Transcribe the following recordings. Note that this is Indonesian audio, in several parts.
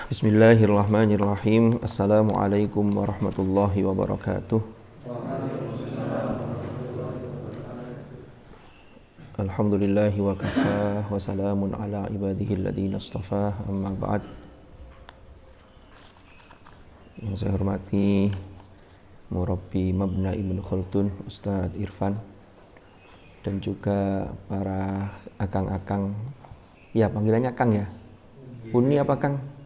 Bismillahirrahmanirrahim. Assalamualaikum warahmatullahi wabarakatuh. Alhamdulillahi wa kafa wa salamun ala ibadihi alladhina astafa, amma ba'd. Yang saya hormati Murabbi Mabna Ibnu Khaldun, Ustadz Irfan, dan juga para akang-akang, ya panggilannya Kang ya, Uni apa Kang?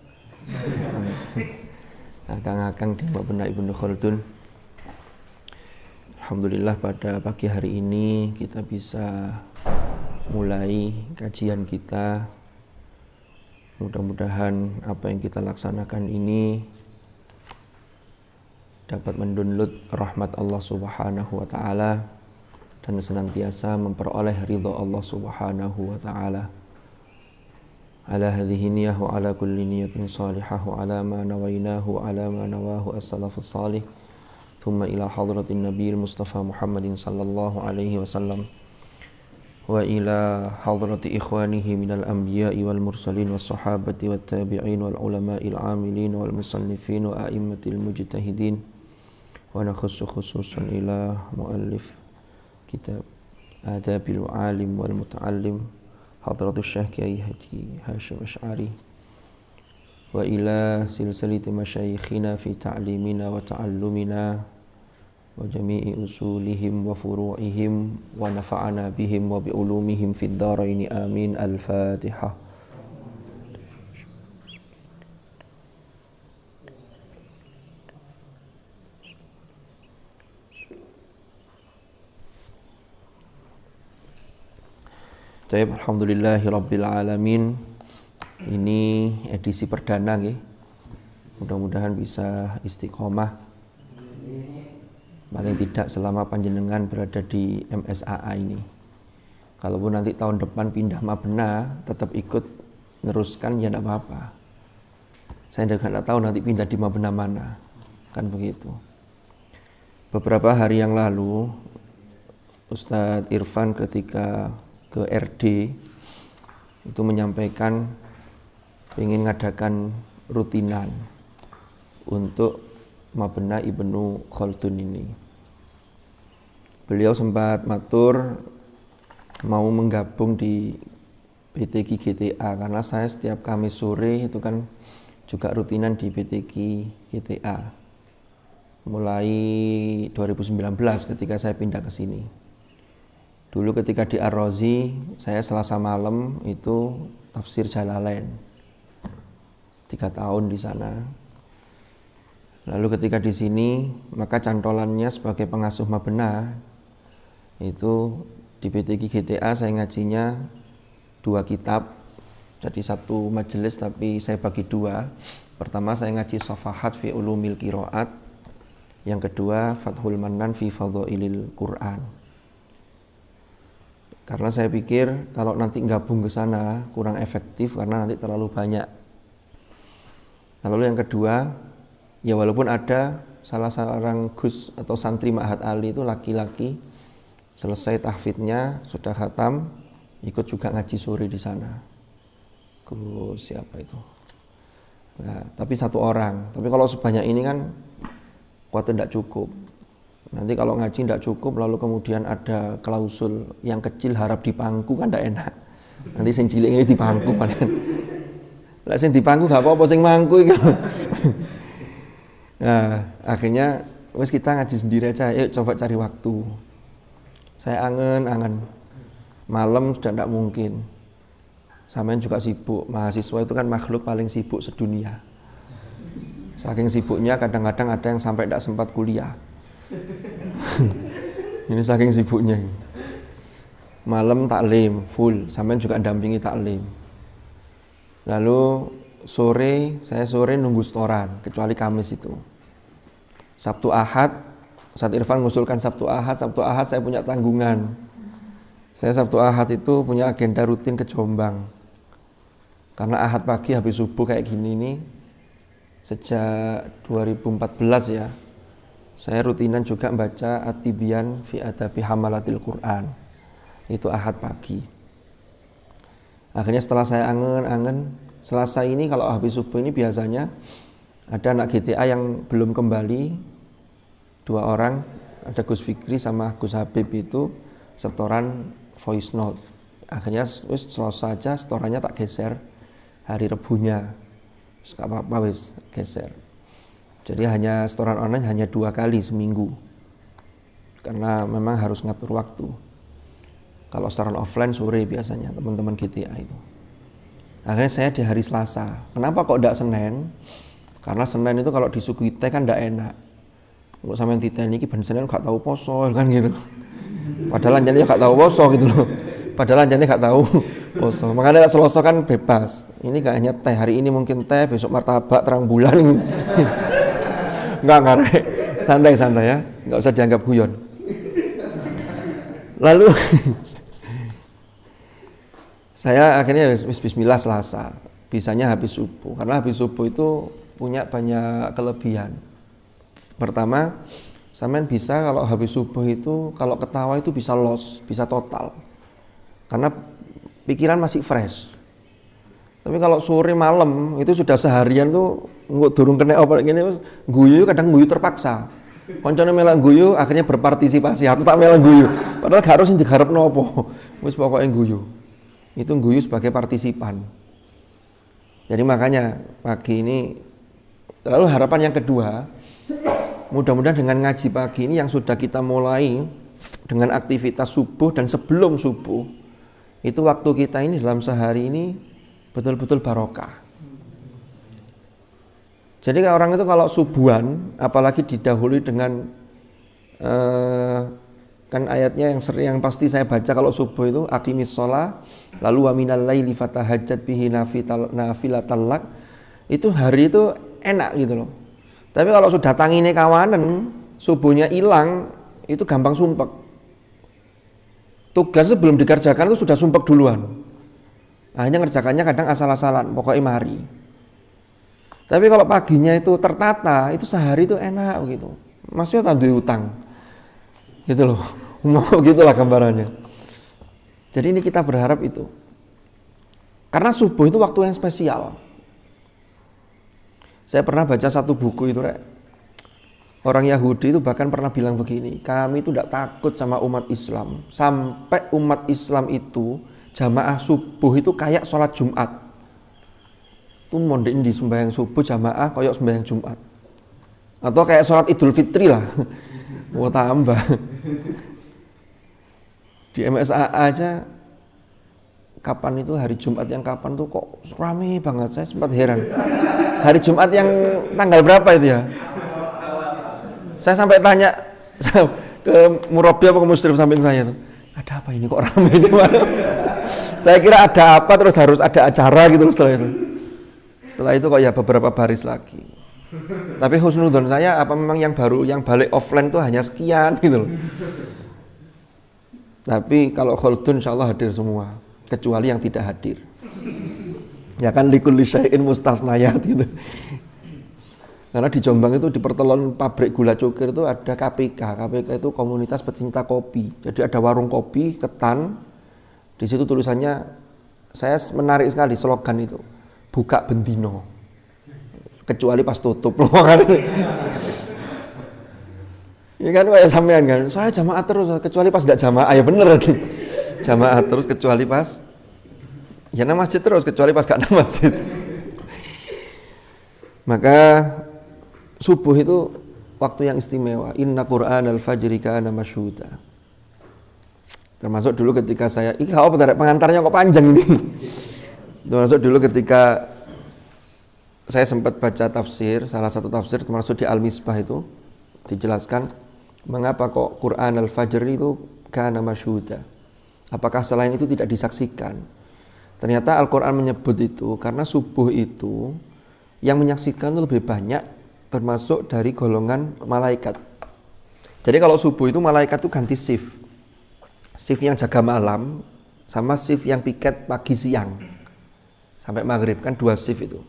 Akang-akang di Mabna Ibnu Khaldun. Alhamdulillah pada pagi hari ini kita bisa mulai kajian kita. Mudah-mudahan apa yang kita laksanakan ini dapat mendownload rahmat Allah Subhanahu wa taala dan senantiasa memperoleh ridha Allah Subhanahu wa taala. Ala hadhihi niyyah wa ala kulli niyatin salihah wa ala ma nawainahu wa ala ma nawahu as-salafus salih. Thumma ila hadratin nabiyil mustafa Muhammadin sallallahu alaihi wasallam wa ila hadrati ikhwanihi minal anbiya'i wal mursalin was sahabati wat tabi'in wal ulama'il amilin wal musannifin wa a'immatil mujtahidin wa nakhussu khususan ila muallif kitab adabil alim wal muta'allim hadratus syekh Kiai Haji Hasyim Asy'ari wa ila silsilati masyayikhina fi ta'limina wa ta'allumina wa jami'i usulihim wa furu'ihim wa nafa'ana bihim wa bi'ulumihim fid dharaini amin. Al-Fatihah. Baik, alhamdulillahi rabbil alamin. Ini edisi perdana nggih. Mudah-mudahan bisa istiqomah. Paling tidak selama panjenengan berada di MSAA ini. Kalaupun nanti tahun depan pindah Mabna, tetap ikut neruskan ya tidak apa-apa. Saya tidak tahu nanti pindah di Mabna mana. Kan begitu. Beberapa hari yang lalu Ustadz Irfan ketika ke RD itu menyampaikan ingin ngadakan rutinan untuk Mabna Ibnu Khaldun ini. Beliau sempat matur mau menggabung di BTQ GTA karena saya setiap Kamis sore itu kan juga rutinan di BTQ GTA mulai 2019 ketika saya pindah ke sini. Dulu ketika di Ar-Razi, saya Selasa malam itu tafsir Jalalain. 3 tahun di sana. Lalu ketika di sini, maka cantolannya sebagai pengasuh Mabna itu di BTQ GTA saya ngajinya 2 kitab. Jadi 1 majelis tapi saya bagi 2. Pertama saya ngaji Safahat fi Ulumil Qiraat. Yang kedua Fathul Mannan fi Fadhailil Quran. Karena saya pikir kalau nanti gabung ke sana kurang efektif karena nanti terlalu banyak. Lalu yang kedua, ya walaupun ada salah seorang gus atau santri Ma'had Ali itu laki-laki, selesai tahfidnya sudah khatam, ikut juga ngaji sore di sana. Gus siapa itu? Nah, tapi 1 orang. Tapi kalau sebanyak ini kan kuatnya tidak cukup. Nanti kalau ngaji tidak cukup lalu kemudian ada klausul yang kecil harap dipangku kan tidak enak. Nanti sing cilik ini dipangku paling. Lah sing dipangku gak apa-apa sing mangku iki. Nah, akhirnya wis kita ngaji sendiri aja. Yuk coba cari waktu. Saya angen-angen. Malam sudah tidak mungkin. Sampean juga sibuk. Mahasiswa itu kan makhluk paling sibuk sedunia. Saking sibuknya kadang-kadang ada yang sampai tidak sempat kuliah. Ini saking sibuknya ini. Malam taklim full, sampai juga dampingi taklim. Lalu saya sore nunggu setoran, kecuali Kamis itu. Sabtu Ahad, Ustadz Irfan ngusulkan Sabtu Ahad saya punya tanggungan. Saya Sabtu Ahad itu punya agenda rutin ke Jombang. Karena Ahad pagi habis subuh kayak gini nih, sejak 2014 ya. Saya rutinan juga baca At-Tibyan fi Adabi Hamalatil Quran. Itu Ahad pagi. Akhirnya setelah saya angen-angen, Selasa ini kalau habis subuh ini biasanya ada anak GTA yang belum kembali, 2 orang, ada Gus Fikri sama Gus Habib itu setoran voice note. Akhirnya wis Selasa aja setorannya tak geser hari Rebunya. Gak apa-apa wis geser. Jadi hanya setoran online hanya 2 kali seminggu. Karena memang harus ngatur waktu. Kalau setoran offline sore biasanya teman-teman GTA itu. Akhirnya saya di hari Selasa. Kenapa kok enggak Senin? Karena Senin itu kalau disuguhi teh kan enggak enak. Kalau sampean titeh niki ben Senin gak tahu poso kan gitu. Padahal anjane gak tahu poso gitu loh. Padahal anjane gak tahu poso. Makanya Selasa kan bebas. Ini gak hanya teh, hari ini mungkin teh, besok martabak terang bulan. Enggak rek. Santai-santai ya, enggak usah dianggap guyon. Lalu saya akhirnya bismillah Selasa. Bisanya habis subuh. Karena habis subuh itu punya banyak kelebihan. Pertama, sampean bisa kalau habis subuh itu kalau ketawa itu bisa loss, bisa total. Karena pikiran masih fresh. Tapi kalau sore malam itu sudah seharian tuh nggak durung kena apa gini guyu, kadang guyu terpaksa. Koncone melak guyu akhirnya berpartisipasi. Aku tak melak guyu. Padahal gak harus digarepno apa. Wis pokoke guyu. Itu guyu sebagai partisipan. Jadi makanya pagi ini lalu harapan yang kedua, mudah-mudahan dengan ngaji pagi ini yang sudah kita mulai dengan aktivitas subuh dan sebelum subuh, itu waktu kita ini dalam sehari ini betul-betul barokah. Jadi orang itu kalau subuhan, apalagi didahului dengan kan ayatnya yang pasti saya baca kalau subuh itu aqimis shalah, lalu wa minal laili fatahajjat bihi nafilatan lak, itu hari itu enak gitu loh. Tapi kalau sudah tangine kawanan, subuhnya hilang, itu gampang sumpek. Tugas itu belum dikerjakan itu sudah sumpek duluan. Hanya ngerjakannya kadang asal-asalan, pokoknya mari. Tapi kalau paginya itu tertata, itu sehari itu enak gitu. Maksudnya tandu utang. Gitu loh. Mau gitulah gambarannya. Jadi ini kita berharap itu. Karena subuh itu waktu yang spesial. Saya pernah baca satu buku itu, Rek. Orang Yahudi itu bahkan pernah bilang begini, kami itu tidak takut sama umat Islam. Sampai umat Islam itu jamaah subuh itu kayak sholat Jumat. Itu mondek di sembahyang subuh jamaah kayak sembahyang Jumat. Atau kayak sholat Idul Fitri lah. Mau tambah. Di MSA aja kapan itu hari Jumat yang kapan tuh kok rame banget. Saya sempat heran. Hari Jumat yang tanggal berapa itu ya? Saya sampai tanya ke murabi apa ke musyrif samping saya tuh. Ada apa ini kok rame ini? Saya kira ada apa terus harus ada acara gitu loh setelah itu. Setelah itu kok ya beberapa baris lagi. Tapi husnudon saya apa memang yang baru yang balik offline tuh hanya sekian gitu loh. Tapi kalau khuldun insyaallah hadir semua, kecuali yang tidak hadir. Ya kan likulli syai'in mustasnayat gitu. Karena di Jombang itu di pertelon pabrik gula cukir itu ada KPK. KPK itu komunitas pecinta kopi. Jadi ada warung kopi, ketan. Di situ tulisannya, saya menarik sekali slogan itu. Buka bendino. Kecuali pas tutup. Ya kan kayak sampean kan. Saya jamaah terus kecuali pas enggak jamaah. Ya bener lagi. Jamaah terus kecuali pas ya nang masjid terus kecuali pas gak nang masjid. Maka subuh itu waktu yang istimewa. Inna Qur'anal fajri kana masyhuda. Termasuk dulu ketika saya, ini apa tarik pengantarnya kok panjang ini. Termasuk dulu ketika saya sempat baca tafsir, salah satu tafsir termasuk di Al-Misbah itu dijelaskan mengapa kok Quran al-Fajr itu kana masyhuda. Apakah selain itu tidak disaksikan? Ternyata Al-Quran menyebut itu karena subuh itu yang menyaksikan itu lebih banyak termasuk dari golongan malaikat. Jadi kalau subuh itu malaikat itu ganti shift. Shift yang jaga malam sama shift yang piket pagi siang. Sampai maghrib kan 2 shift itu.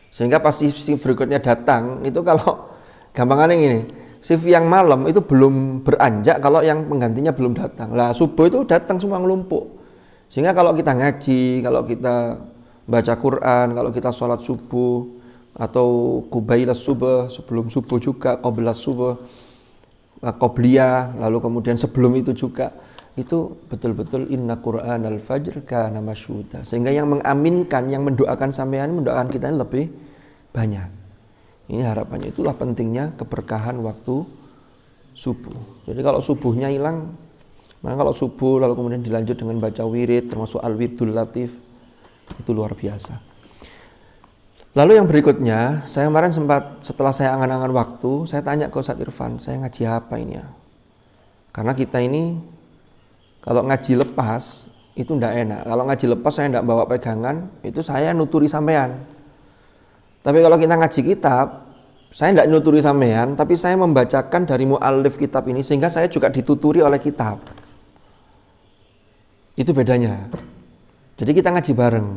Sehingga pas shift berikutnya datang itu kalau gampangannya gini, shift yang malam itu belum beranjak kalau yang penggantinya belum datang. Lah subuh itu datang semua ngelumpuk. Sehingga kalau kita ngaji, kalau kita baca Quran kalau kita sholat subuh, atau qubailas subuh, sebelum subuh juga, qablas subuh, qobliyah, lalu kemudian sebelum itu juga, itu betul-betul inna Qur'anal fajr kana masyhuda. Sehingga yang mengaminkan, yang mendoakan sampean, mendoakan kita ini lebih banyak. Ini harapannya, itulah pentingnya keberkahan waktu subuh. Jadi kalau subuhnya hilang, maka kalau subuh lalu kemudian dilanjut dengan baca wirid, termasuk al-wirdul latif, itu luar biasa. Lalu yang berikutnya, saya kemarin sempat setelah saya angan-angan waktu, saya tanya ke Ustadz Irfan, saya ngaji apa ini ya? Karena kita ini kalau ngaji lepas itu ndak enak. Kalau ngaji lepas saya ndak bawa pegangan, itu saya nuturi sampean. Tapi kalau kita ngaji kitab, saya ndak nuturi sampean, tapi saya membacakan dari mu'allif kitab ini sehingga saya juga dituturi oleh kitab. Itu bedanya. Jadi kita ngaji bareng.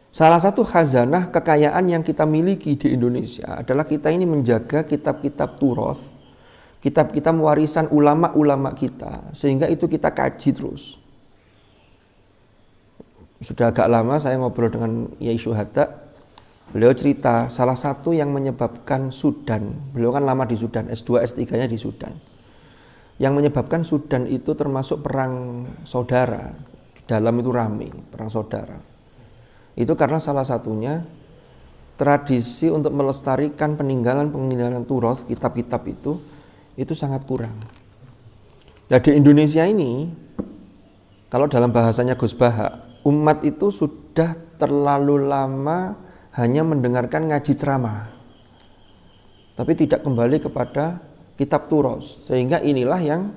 Salah satu khazanah kekayaan yang kita miliki di Indonesia adalah kita ini menjaga kitab-kitab turoth, kitab-kitab warisan ulama-ulama kita, sehingga itu kita kaji terus. Sudah agak lama saya ngobrol dengan Yai Syuhada, beliau cerita salah satu yang menyebabkan Sudan, beliau kan lama di Sudan, S2, S3-nya di Sudan. Yang menyebabkan Sudan itu termasuk perang saudara, di dalam itu rame, perang saudara. Itu karena salah satunya tradisi untuk melestarikan peninggalan-peninggalan turoth, kitab-kitab itu sangat kurang. Nah di Indonesia ini, kalau dalam bahasanya Gus Baha, umat itu sudah terlalu lama hanya mendengarkan ngaji ceramah, tapi tidak kembali kepada kitab turoth. Sehingga inilah yang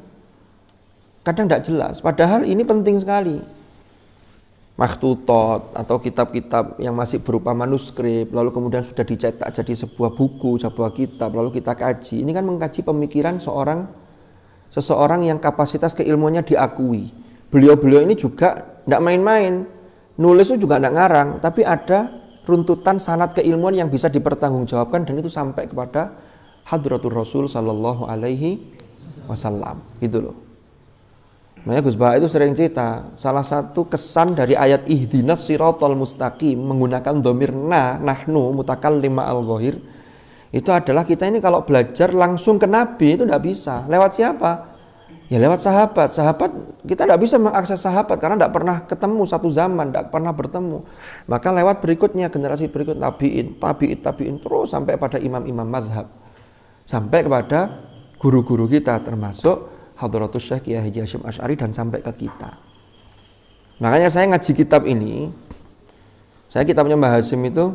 kadang tidak jelas, padahal ini penting sekali. Makhtutot atau kitab-kitab yang masih berupa manuskrip, lalu kemudian sudah dicetak jadi sebuah buku, sebuah kitab, lalu kita kaji. Ini kan mengkaji pemikiran seseorang yang kapasitas keilmuannya diakui. Beliau-beliau ini juga tidak main-main, nulis itu juga tidak ngarang, tapi ada runtutan sanad keilmuan yang bisa dipertanggungjawabkan, dan itu sampai kepada Hadratur Rasul Sallallahu Alaihi Wasallam. Gitu loh. Makanya Gus Baha itu sering cerita, salah satu kesan dari ayat ihdinas siratal mustaqim menggunakan dhamir nahnu mutakallim ma'al ghahir, itu adalah kita ini kalau belajar langsung ke Nabi itu tidak bisa. Lewat siapa? Ya lewat sahabat. Sahabat kita tidak bisa mengakses sahabat karena tidak pernah ketemu satu zaman, tidak pernah bertemu. Maka lewat berikutnya, generasi berikut tabi'in terus sampai pada imam-imam mazhab, sampai kepada guru-guru kita termasuk Hadratus Syekh Kiai Haji Hasyim Asy'ari dan sampai ke kita. Makanya saya ngaji kitab ini, saya kitabnya Mbah Hasyim itu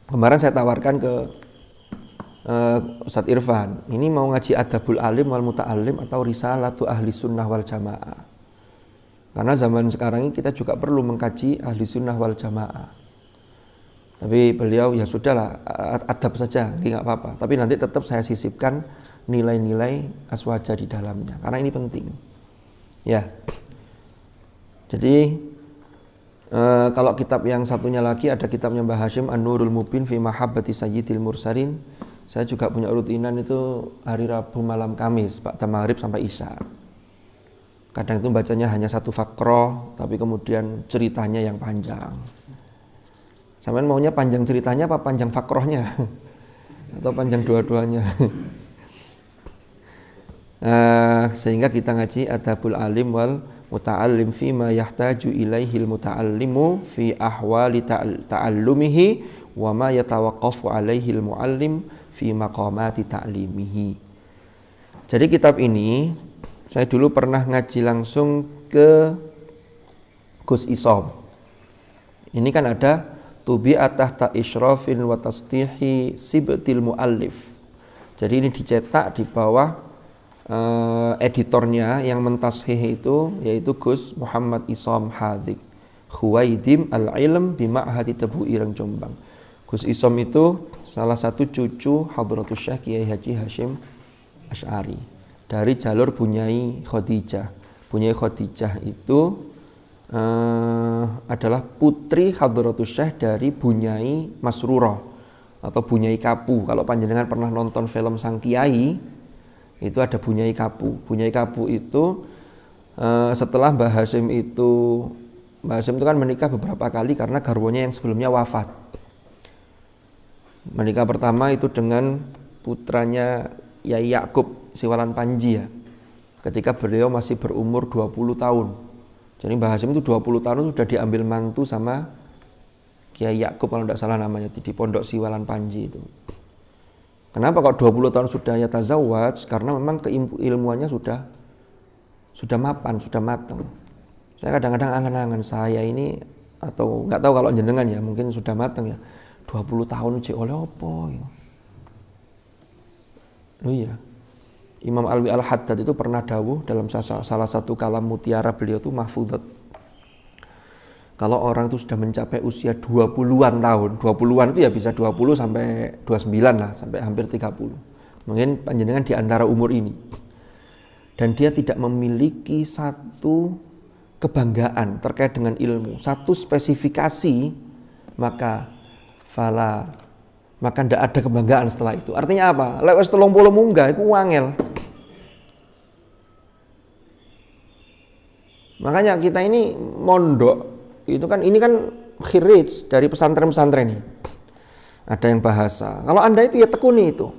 kemarin saya tawarkan ke Ustadz Irfan, ini mau ngaji Adabul Alim wal Muta'allim atau Risalatu Ahli Sunnah wal Jamaah. Karena zaman sekarang ini kita juga perlu mengkaji Ahli Sunnah wal Jamaah. Tapi beliau ya sudahlah, adab saja, nggak apa-apa. Tapi nanti tetap saya sisipkan nilai-nilai aswaja di dalamnya, karena ini penting. Ya. Jadi kalau kitab yang satunya lagi ada kitabnya Mbah Hasyim An-Nurul Mubin fi Mahabbati Sayyidil Mursalin. Saya juga punya rutinan itu hari Rabu malam Kamis, Pak Maghrib sampai Isya. Kadang itu bacanya hanya satu fakroh, tapi kemudian ceritanya yang panjang. Sampean maunya panjang ceritanya apa panjang fakrohnya? Atau panjang dua-duanya? Sehingga kita ngaji Adabul Alim wal Muta'allim fi ma yahtaju ilaihil muta'allimu fi ahwali ta'allumihi wa ma yatawaqqafu alaihil mu'allim fi maqamati ta'limihi. Jadi kitab ini saya dulu pernah ngaji langsung ke Gus Isom. Ini kan ada tubi'atah ta'ishrafin wa tasdihi sibtil mu'allif. Jadi ini dicetak di bawah editornya yang mentashih itu yaitu Gus Muhammad Isom Hadik Khuwaidim Al-Ilm Bima'hadi Tebu Ireng Jombang. Gus Isom itu salah satu cucu Hadratus Syekh Kiai Haji Hasyim Asy'ari dari jalur Bunyai Khadijah. Bunyai Khadijah itu adalah putri Hadratus Syekh dari Bunyai Masrurah atau Bunyai Kapu. Kalau panjenengan pernah nonton film Sang Kiai, itu ada Bunyai Kapu. Bunyai Kapu itu setelah Mbah Hasyim itu Mbah Hasyim itu kan menikah beberapa kali karena garwonya yang sebelumnya wafat. Menikah pertama itu dengan putranya Yai Yakub Siwalan Panji ya. Ketika beliau masih berumur 20 tahun. Jadi Mbah Hasyim itu 20 tahun sudah diambil mantu sama Kiai Yakub kalau tidak salah namanya di Pondok Siwalan Panji itu. Kenapa kok 20 tahun sudah ya tazawwaj? Karena memang keilmuannya sudah mapan, sudah matang. Saya kadang-kadang angan-angan saya ini, atau nggak tahu kalau jenengan ya, mungkin sudah matang ya. 20 tahun uji oleh apa ya? Loh iya. Imam Alwi Al-Haddad itu pernah dawuh dalam salah satu kalam mutiara beliau itu mahfudzat. Kalau orang itu sudah mencapai usia 20-an tahun, 20-an itu ya bisa 20 sampai 29 lah, sampai hampir 30. Mungkin panjenengan di antara umur ini. Dan dia tidak memiliki satu kebanggaan terkait dengan ilmu, satu spesifikasi, maka tidak ada kebanggaan setelah itu. Artinya apa? Lek wis 30 munggah iku wangel. Makanya kita ini mondok itu kan, ini kan khirij dari pesantren-pesantren ini. Ada yang bahasa. Kalau Anda itu ya tekuni itu.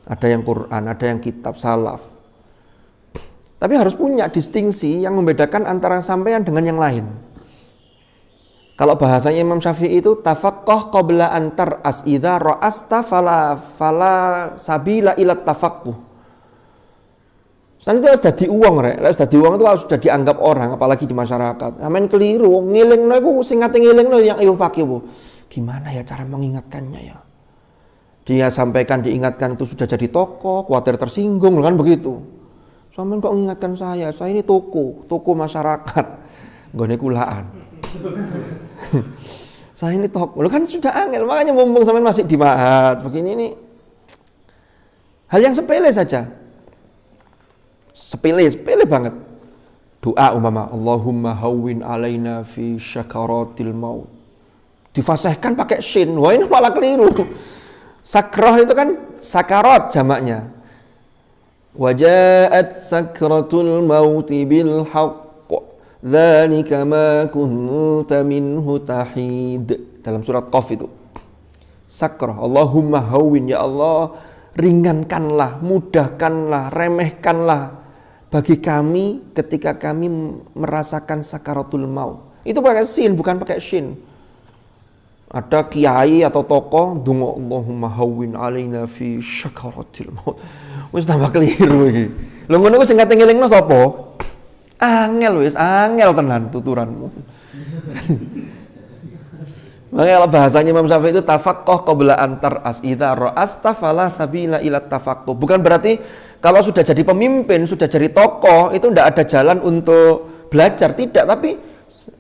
Ada yang Quran, ada yang kitab salaf. Tapi harus punya distingsi yang membedakan antara sampean dengan yang lain. Kalau bahasanya Imam Syafi'i itu tafaqqah qabla antar as idza ra'asta fala sabila ila tafaqquh. Setelah itu harus dadi uang rek. Harus dadi uang itu harus sudah dianggap orang, apalagi di masyarakat. Amen keliru, ngilingno iku sing ngate ngilingno yang ayo pakai bu. Gimana ya cara mengingatkannya ya? Dia sampaikan, diingatkan itu sudah jadi tokoh, khawatir tersinggung kan begitu. Sampeyan kok mengingatkan saya ini toko masyarakat. Nggone kulaan. Saya ini toko. Lo kan sudah angel, makanya mumpung sampeyan masih di ma'had begini ini. Hal yang sepele saja. Sepele banget. Doa umpama Allahumma hawwin alaina fi syakaratil maut. Difasihkan pakai shin. Wah ini malah keliru. Sakrah itu kan sakarat jamaknya. Wajaat sakratul mauti bil haqq. Dzalika ma kunta minhu tahid. Dalam surat Qaf itu. Sakrah. Allahumma hawwin, ya Allah, ringankanlah, mudahkanlah, remehkanlah bagi kami ketika kami merasakan sakaratul maut. Itu pakai sin, bukan pakai shin. Ada kiai atau tokoh donga Allahumma hawwin alaina fi sakaratil maut. Wis tambah keliru iki. Lho ngono ku sing kate ngelingno sapa? Angel tenan tuturanmu. Makanya kalau bahasanya Imam Syafi'i itu tafaqqah qabla antar as idza ra'asta fala sabila ila tafaqquh. Bukan berarti kalau sudah jadi pemimpin, sudah jadi tokoh itu tidak ada jalan untuk belajar, tidak, tapi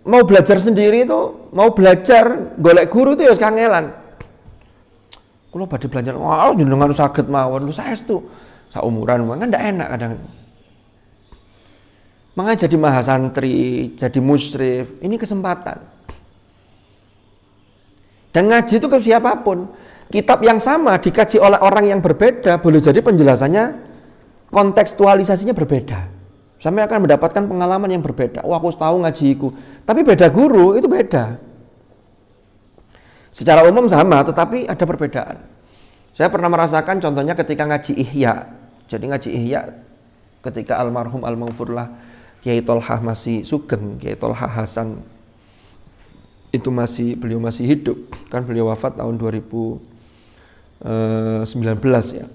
mau belajar sendiri itu, mau belajar golek guru itu ya kangelan. Kula badhe belajar, wah jenengan saged mawon, lu saestu saumuran kan ndak enak kadang. Makanya jadi mahasantri, jadi musyrif, ini kesempatan. Dan ngaji itu ke siapapun. Kitab yang sama dikaji oleh orang yang berbeda, boleh jadi penjelasannya, kontekstualisasinya berbeda. Sampai akan mendapatkan pengalaman yang berbeda. Wah, aku tahu ngajiku. Tapi beda guru, itu beda. Secara umum sama, tetapi ada perbedaan. Saya pernah merasakan contohnya ketika ngaji Ihya. Jadi ngaji Ihya ketika almarhum al-maghfurlah Kiai Tolhah masih sugeng, Kiai Tolhah Hasan itu beliau masih hidup, kan beliau wafat tahun 2019 ya.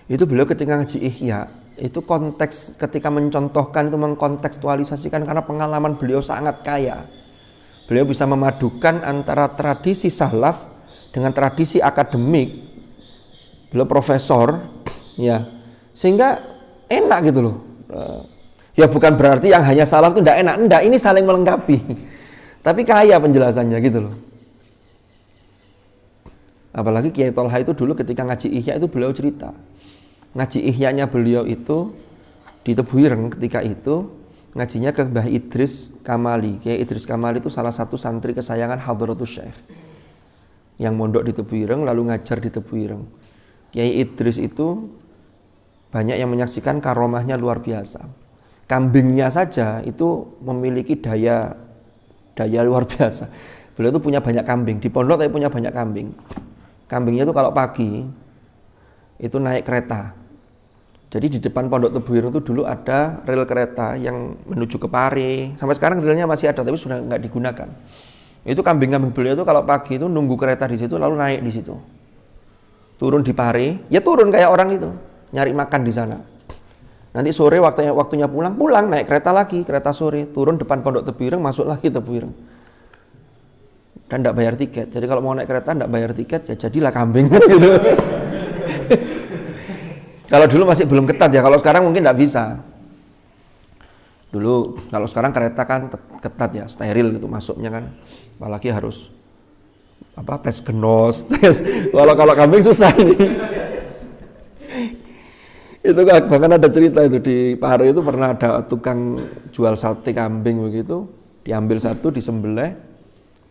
Itu beliau ketika ngaji Ihya, itu konteks ketika mencontohkan itu mengkontekstualisasikan karena pengalaman beliau sangat kaya. Beliau bisa memadukan antara tradisi salaf dengan tradisi akademik. Beliau profesor ya, sehingga enak gitu loh. Ya bukan berarti yang hanya salaf itu enggak, ini saling melengkapi. Tapi kaya penjelasannya gitu loh. Apalagi Kiai Tolha itu dulu ketika ngaji Ihya itu beliau cerita. Ngaji Ihyanya beliau itu di Tebuireng ketika itu ngajinya ke Mbah Idris Kamali. Kiai Idris Kamali itu salah satu santri kesayangan Hadratus Syekh yang mondok di Tebuireng lalu ngajar di Tebuireng. Kiai Idris itu banyak yang menyaksikan karomahnya luar biasa. Kambingnya saja itu memiliki daya luar biasa. Beliau itu punya banyak kambing, di pondok tapi punya banyak kambing. Kambingnya itu kalau pagi itu naik kereta. Jadi di depan Pondok Tebu Ireng itu dulu ada rel kereta yang menuju ke Pare. Sampai sekarang relnya masih ada tapi sudah nggak digunakan. Itu kambing-kambing beliau itu kalau pagi itu nunggu kereta di situ lalu naik di situ. Turun di Pare, ya turun kayak orang itu, nyari makan di sana. Nanti sore waktunya pulang naik kereta lagi, kereta sore, turun depan Pondok Tebu Ireng, masuk lagi Tebu Ireng. Dan enggak bayar tiket. Jadi kalau mau naik kereta enggak bayar tiket, ya jadilah kambing gitu. Kalau dulu masih belum ketat ya, kalau sekarang mungkin enggak bisa. Dulu kalau sekarang kereta kan ketat ya, steril gitu masuknya kan. Apalagi harus tes genos, tes. Kalau kambing susah ini. Itu bahkan ada cerita itu di Pare itu pernah ada tukang jual sate kambing begitu, diambil satu disembelih,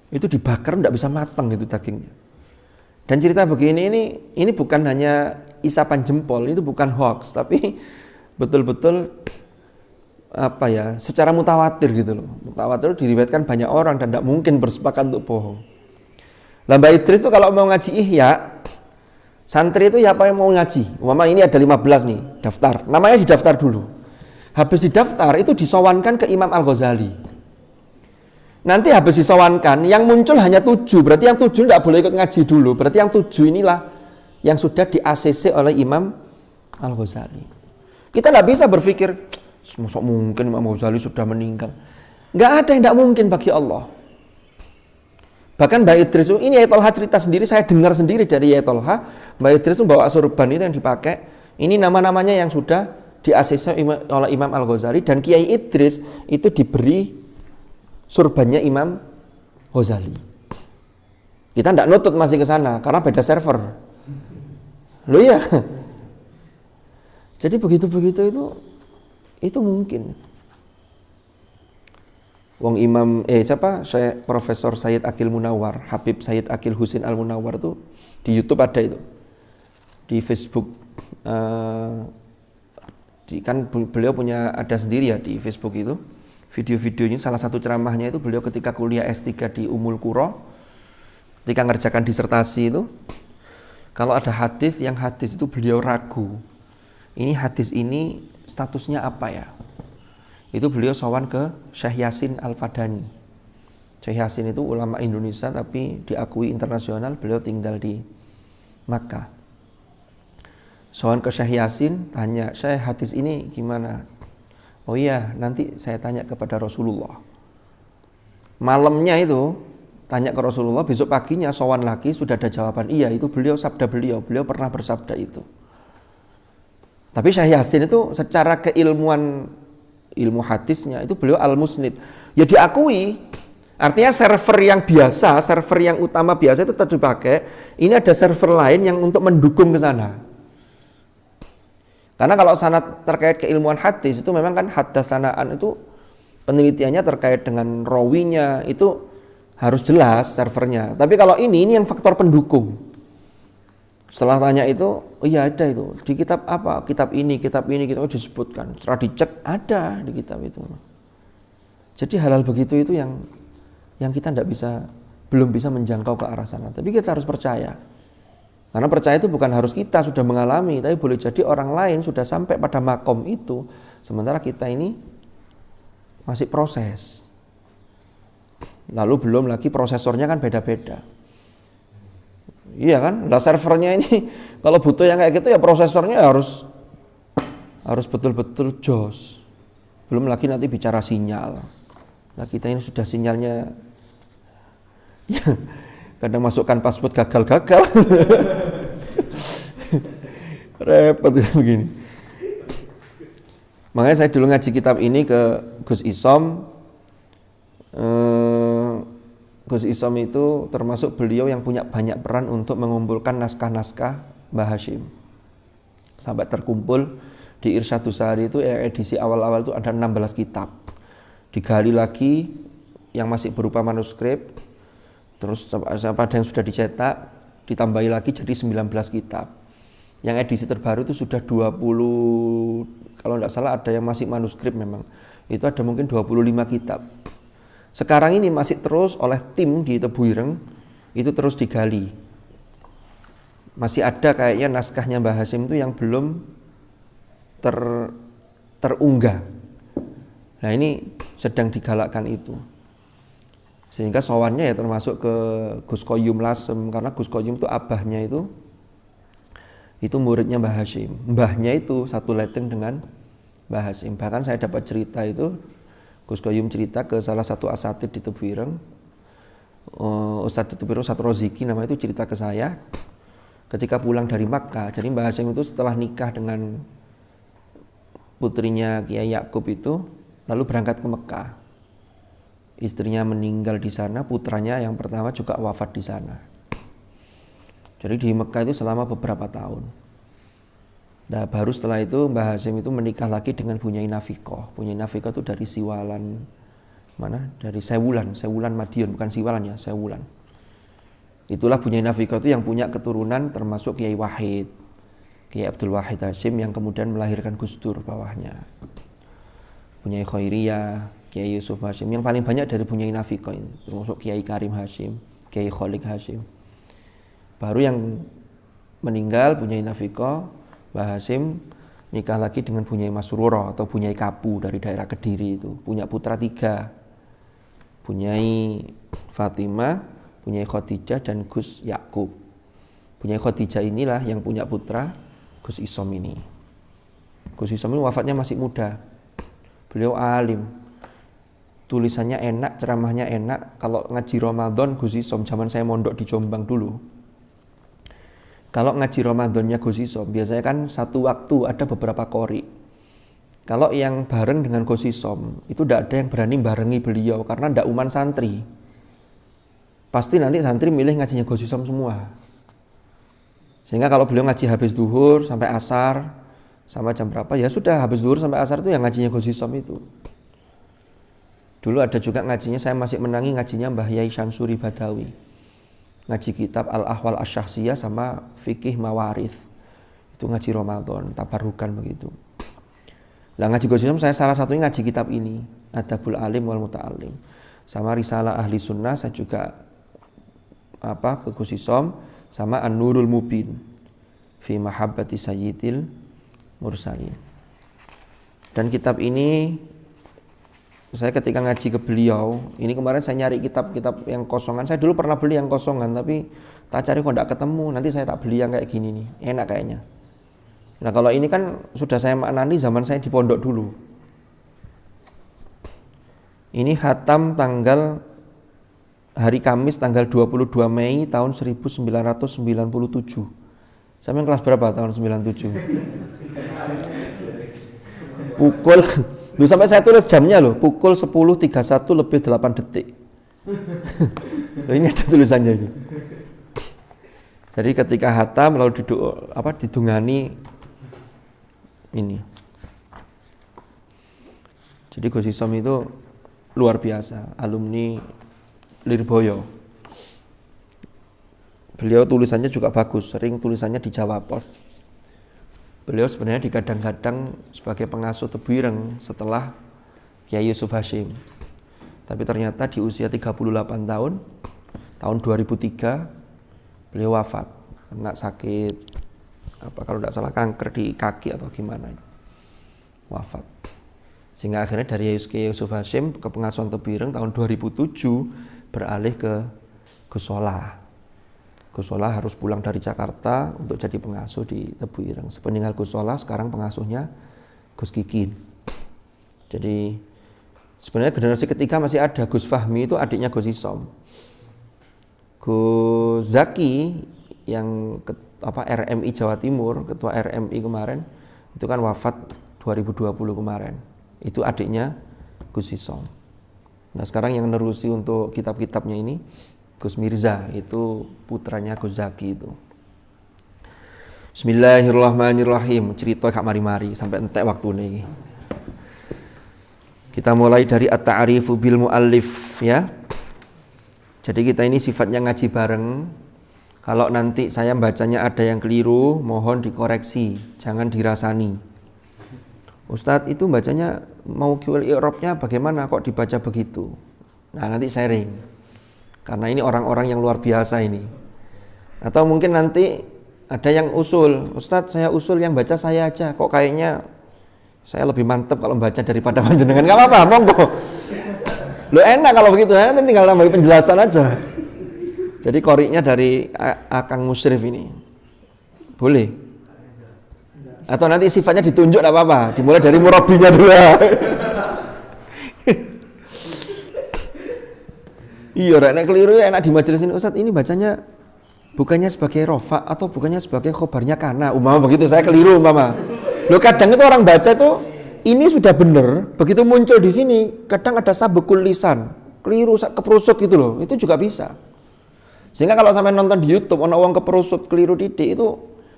itu dibakar enggak bisa matang gitu dagingnya. Dan cerita begini ini bukan hanya isapan jempol, itu bukan hoax, tapi betul-betul secara mutawatir gitu loh. Mutawatir diriwayatkan banyak orang dan enggak mungkin bersepakat untuk bohong. Lah Mbak Idris itu kalau mau ngaji Ihya, santri itu ya apa yang mau ngaji, umpama ini ada 15 nih, daftar, namanya didaftar dulu. Habis didaftar itu disowankan ke Imam Al-Ghazali. Nanti habis disowankan, yang muncul hanya 7, berarti yang 7 tidak boleh ikut ngaji dulu, berarti yang 7 inilah yang sudah di-ACC oleh Imam Al-Ghazali. Kita tidak bisa berpikir, masa mungkin Imam Al-Ghazali sudah meninggal. Nggak ada yang tidak mungkin bagi Allah. Bahkan Mbak Idris, ini Yai Tolha cerita sendiri, saya dengar sendiri dari Yai Tolha, Mbak Idris itu bawa surban itu yang dipakai, ini nama-namanya yang sudah di-ACC oleh Imam Al-Ghazali, dan Kiai Idris itu diberi surbannya Imam Ghazali. Kita tidak nutut masih ke sana, karena beda server. Loh ya. Jadi begitu-begitu itu mungkin. Wong Imam saya Profesor Sayyid Aqil Munawar, Habib Sayyid Aqil Husin Al Munawar itu di YouTube ada itu. Di Facebook kan beliau punya ada sendiri ya di Facebook itu. Video-videonya salah satu ceramahnya itu beliau ketika kuliah S3 di Ummul Qura, ketika ngerjakan disertasi itu, kalau ada hadis itu beliau ragu. Ini hadis ini statusnya apa ya? Itu beliau sowan ke Syekh Yasin Al-Fadani. Syekh Yasin itu ulama Indonesia tapi diakui internasional, beliau tinggal di Makkah. Sowan ke Syekh Yasin, tanya, "Syekh, hadis ini gimana?" "Oh iya, nanti saya tanya kepada Rasulullah." Malamnya itu tanya ke Rasulullah, besok paginya sowan lagi sudah ada jawaban. Iya, itu sabda beliau pernah bersabda itu. Tapi Syekh Yasin itu secara keilmuan ilmu hadisnya itu beliau al-musnid. Ya diakui. Artinya server yang biasa, server yang utama biasa itu tetap dipakai. Ini ada server lain yang untuk mendukung ke sana. Karena kalau sanad terkait keilmuan hadis itu memang kan haddatsanaan itu penelitiannya terkait dengan rawinya itu harus jelas servernya. Tapi kalau ini yang faktor pendukung. Setelah tanya itu, oh iya ada itu di kitab apa? Kitab ini disebutkan. Setelah dicek ada di kitab itu. Jadi hal-hal begitu itu yang kita belum bisa menjangkau ke arah sana. Tapi kita harus percaya. Karena percaya itu bukan harus kita sudah mengalami, tapi boleh jadi orang lain sudah sampai pada makom itu, sementara kita ini masih proses. Lalu belum lagi prosesornya kan beda-beda. Iya kan, lah servernya ini kalau butuh yang kayak gitu ya prosesornya harus betul-betul jos. Belum lagi nanti bicara sinyal. Nah kita ini sudah sinyalnya ya, kadang masukkan password gagal. Repot begini. Makanya saya dulu ngaji kitab ini ke Gus Isom. Gus Isom itu termasuk beliau yang punya banyak peran untuk mengumpulkan naskah-naskah Mbah Hashim. Sampai terkumpul di Irsyadus Sari itu edisi awal-awal itu ada 16 kitab. Digali lagi yang masih berupa manuskrip, terus ada yang sudah dicetak, ditambahi lagi jadi 19 kitab. Yang edisi terbaru itu sudah 20, kalau tidak salah ada yang masih manuskrip memang. Itu ada mungkin 25 kitab. Sekarang ini masih terus oleh tim di Tebu Ireng itu terus digali. Masih ada kayaknya naskahnya Mbah Hasyim itu yang belum terunggah. Nah ini sedang digalakkan itu. Sehingga sowannya ya termasuk ke Gus Qoyum Lasem, karena Gus Qoyum itu abahnya itu muridnya Mbah Hasyim. Mbahnya itu satu leteng dengan Mbah Hasyim. Bahkan saya dapat cerita itu, Gus Qoyum cerita ke salah satu asatid di Tebu Ireng, Ustadz di Tebu Ireng, Ustadz Roziki namanya, itu cerita ke saya ketika pulang dari Makkah. Jadi Mbah Hasyim itu setelah nikah dengan putrinya Kiai Yakub itu lalu berangkat ke Mekah. Istrinya meninggal di sana, putranya yang pertama juga wafat di sana. Jadi di Mekah itu selama beberapa tahun. Nah baru setelah itu Mbah Hasyim itu menikah lagi dengan Bunyai Nafikoh. Bunyai Nafikoh itu dari Siwalan, mana? Dari Sewulan Madiun, bukan Siwalan ya, Sewulan. Itulah Bunyai Nafikoh itu yang punya keturunan termasuk Kiai Wahid, Kiai Abdul Wahid Hasyim yang kemudian melahirkan Gus Dur bawahnya. Bunyai Khairiyah, Kiai Yusuf Hasyim, yang paling banyak dari Bunyai Nafikoh ini, termasuk Kiai Karim Hasyim, Kiai Kholik Hasyim. Baru yang meninggal Bunyai Nafikoh, Mbah Hasyim nikah lagi dengan Bunyai Masruro atau Bunyai Kapu dari daerah Kediri itu. Punya putra 3. Bunyai Fatimah, Bunyai Khadijah dan Gus Yakub. Bunyai Khadijah inilah yang punya putra Gus Isom ini. Gus Isom ini wafatnya masih muda. Beliau alim. Tulisannya enak, ceramahnya enak. Kalau ngaji Ramadan Gus Isom, zaman saya mondok di Jombang dulu. Kalau ngaji Ramadannya Gus Isom, biasanya kan satu waktu ada beberapa qori. Kalau yang bareng dengan Gus Isom, itu tidak ada yang berani barengi beliau karena tidak uman santri. Pasti nanti santri milih ngajinya Gus Isom semua. Sehingga kalau beliau ngaji habis duhur sampai asar, sama jam berapa ya sudah, habis duhur sampai asar itu yang ngajinya Gus Isom itu. Dulu ada juga ngajinya, saya masih menangi ngajinya Mbah Yai Syamsuri Badawi. Ngaji kitab Al-Ahwal Asy-Syakhsiyah sama Fikih Mawarith. Itu ngaji Ramadan, tabarukan begitu. Lah ngaji Gus Isom saya salah satunya ngaji kitab ini, Adabul Alim wal Muta'allim. Sama Risalah Ahli Sunnah saya juga ke Gus Isom, sama An-Nurul Mubin fi Mahabbati Sayyidil Mursalin. Dan kitab ini saya ketika ngaji ke beliau, ini kemarin saya nyari kitab-kitab yang kosongan. Saya dulu pernah beli yang kosongan, tapi tak cari kok tidak ketemu. Nanti saya tak beli yang kayak gini nih, enak kayaknya. Nah kalau ini kan sudah saya maknani zaman saya di pondok dulu. Ini khatam tanggal hari Kamis tanggal 22 Mei tahun 1997. Saya main kelas berapa tahun 97? Pukul Loh, sampai saya tulis jamnya loh, pukul 10.31 lebih 8 detik. Loh, ini ada tulisannya ini. Jadi ketika hatam lalu didungani ini. Jadi Gus Isom itu luar biasa, alumni Lirboyo. Beliau tulisannya juga bagus, sering tulisannya di Jawa Pos. Beliau sebenarnya digadang-gadang sebagai pengasuh Tebu Ireng setelah Kiai Yusuf Hasyim. Tapi ternyata di usia 38 tahun 2003 beliau wafat karena sakit kalau tidak salah kanker di kaki atau gimana. Wafat. Sehingga akhirnya dari Kiai Yusuf Hasyim ke pengasuhan Tebu Ireng tahun 2007 beralih ke Gus Solah. Gus Solah harus pulang dari Jakarta untuk jadi pengasuh di Tebu Ireng. Sepeninggal Gus Solah sekarang pengasuhnya Gus Kikin. Jadi sebenarnya generasi ketiga masih ada. Gus Fahmi itu adiknya Gus Isom. Gus Zaki yang RMI Jawa Timur, ketua RMI kemarin, itu kan wafat 2020 kemarin. Itu adiknya Gus Isom. Nah sekarang yang nerusi untuk kitab-kitabnya ini Gus Mirza, itu putranya Gus Zaki itu. Bismillahirrahmanirrahim. Cerita kak mari-mari sampai entek waktu ini. Kita mulai dari at-ta'rifu bil muallif ya. Jadi kita ini sifatnya ngaji bareng. Kalau nanti saya bacanya ada yang keliru, mohon dikoreksi, jangan dirasani. Ustadz itu bacanya mau kiwil i'rabnya bagaimana kok dibaca begitu? Nah nanti sharing. Karena ini orang-orang yang luar biasa ini. Atau mungkin nanti ada yang usul, Ustadz saya usul yang baca saya aja, kok kayaknya saya lebih mantep kalau baca daripada panjenengan. Gak apa-apa, monggo. Lo enak kalau begitu, nanti tinggal nambahin penjelasan aja. Jadi koriknya dari Akang Musyrif ini. Boleh? Atau nanti sifatnya ditunjuk gak apa-apa, dimulai dari murabinya dulu. Iya, enak keliru ya, enak di majelis ini. Ustadz ini bacanya bukannya sebagai rofa atau bukannya sebagai khobarnya kana. Umpama begitu, saya keliru umpama. Loh kadang itu orang baca itu ini sudah benar, begitu muncul di sini kadang ada sabukul lisan, keliru keperusut gitu loh, itu juga bisa. Sehingga kalau sampai nonton di YouTube ono wong keperusut keliru titik itu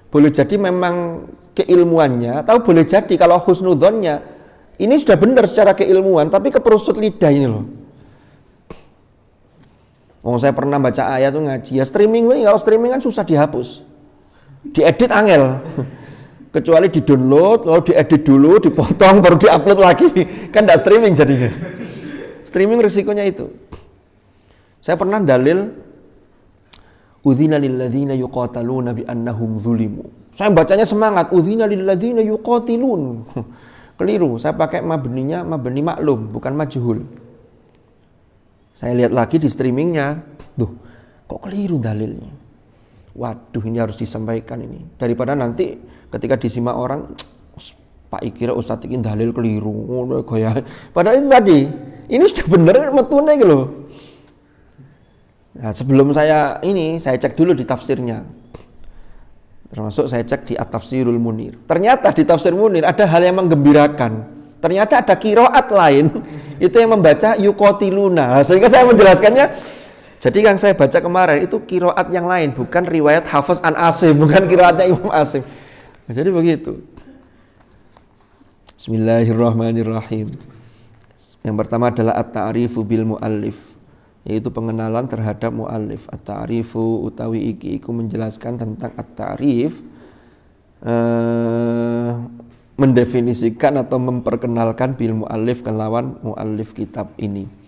boleh jadi memang keilmuannya, atau boleh jadi kalau husnudzonnya ini sudah benar secara keilmuan tapi keperusut lidah ini loh. Saya pernah baca ayat tuh ngaji ya streaming, kalau streaming kan susah dihapus, diedit angel. Kecuali di-download, lalu diedit dulu, dipotong, baru di-upload lagi. Kan tidak streaming jadinya. Streaming risikonya itu. Saya pernah dalil udzina lilladzina yuqataluna bi annahum zulimu. Saya bacanya semangat, udzina lilladzina yuqatilun. Keliru, saya pakai mabninya mabni maklum, bukan majhul. Saya lihat lagi di streamingnya, kok keliru dalilnya. Waduh, ini harus disampaikan ini. Daripada nanti ketika disimak orang, Pak kira Ustadz ini dalil keliru. Padahal itu tadi, ini sudah benar metune gitu loh. Nah, sebelum saya cek dulu di tafsirnya. Termasuk saya cek di At-Tafsirul Munir. Ternyata di Tafsir Munir ada hal yang menggembirakan. Ternyata ada qiraat lain itu yang membaca yuqatiluna. Sehingga saya menjelaskannya. Jadi yang saya baca kemarin itu qiraat yang lain, bukan riwayat Hafiz an Asim, bukan qiraatnya Imam Asim. Nah, jadi begitu. Bismillahirrahmanirrahim. Yang pertama adalah at-ta'rifu bil muallif, yaitu pengenalan terhadap muallif. At-ta'rifu utawi iki iku menjelaskan tentang at-ta'rif, mendefinisikan atau memperkenalkan bil muallif kelawan muallif kitab ini.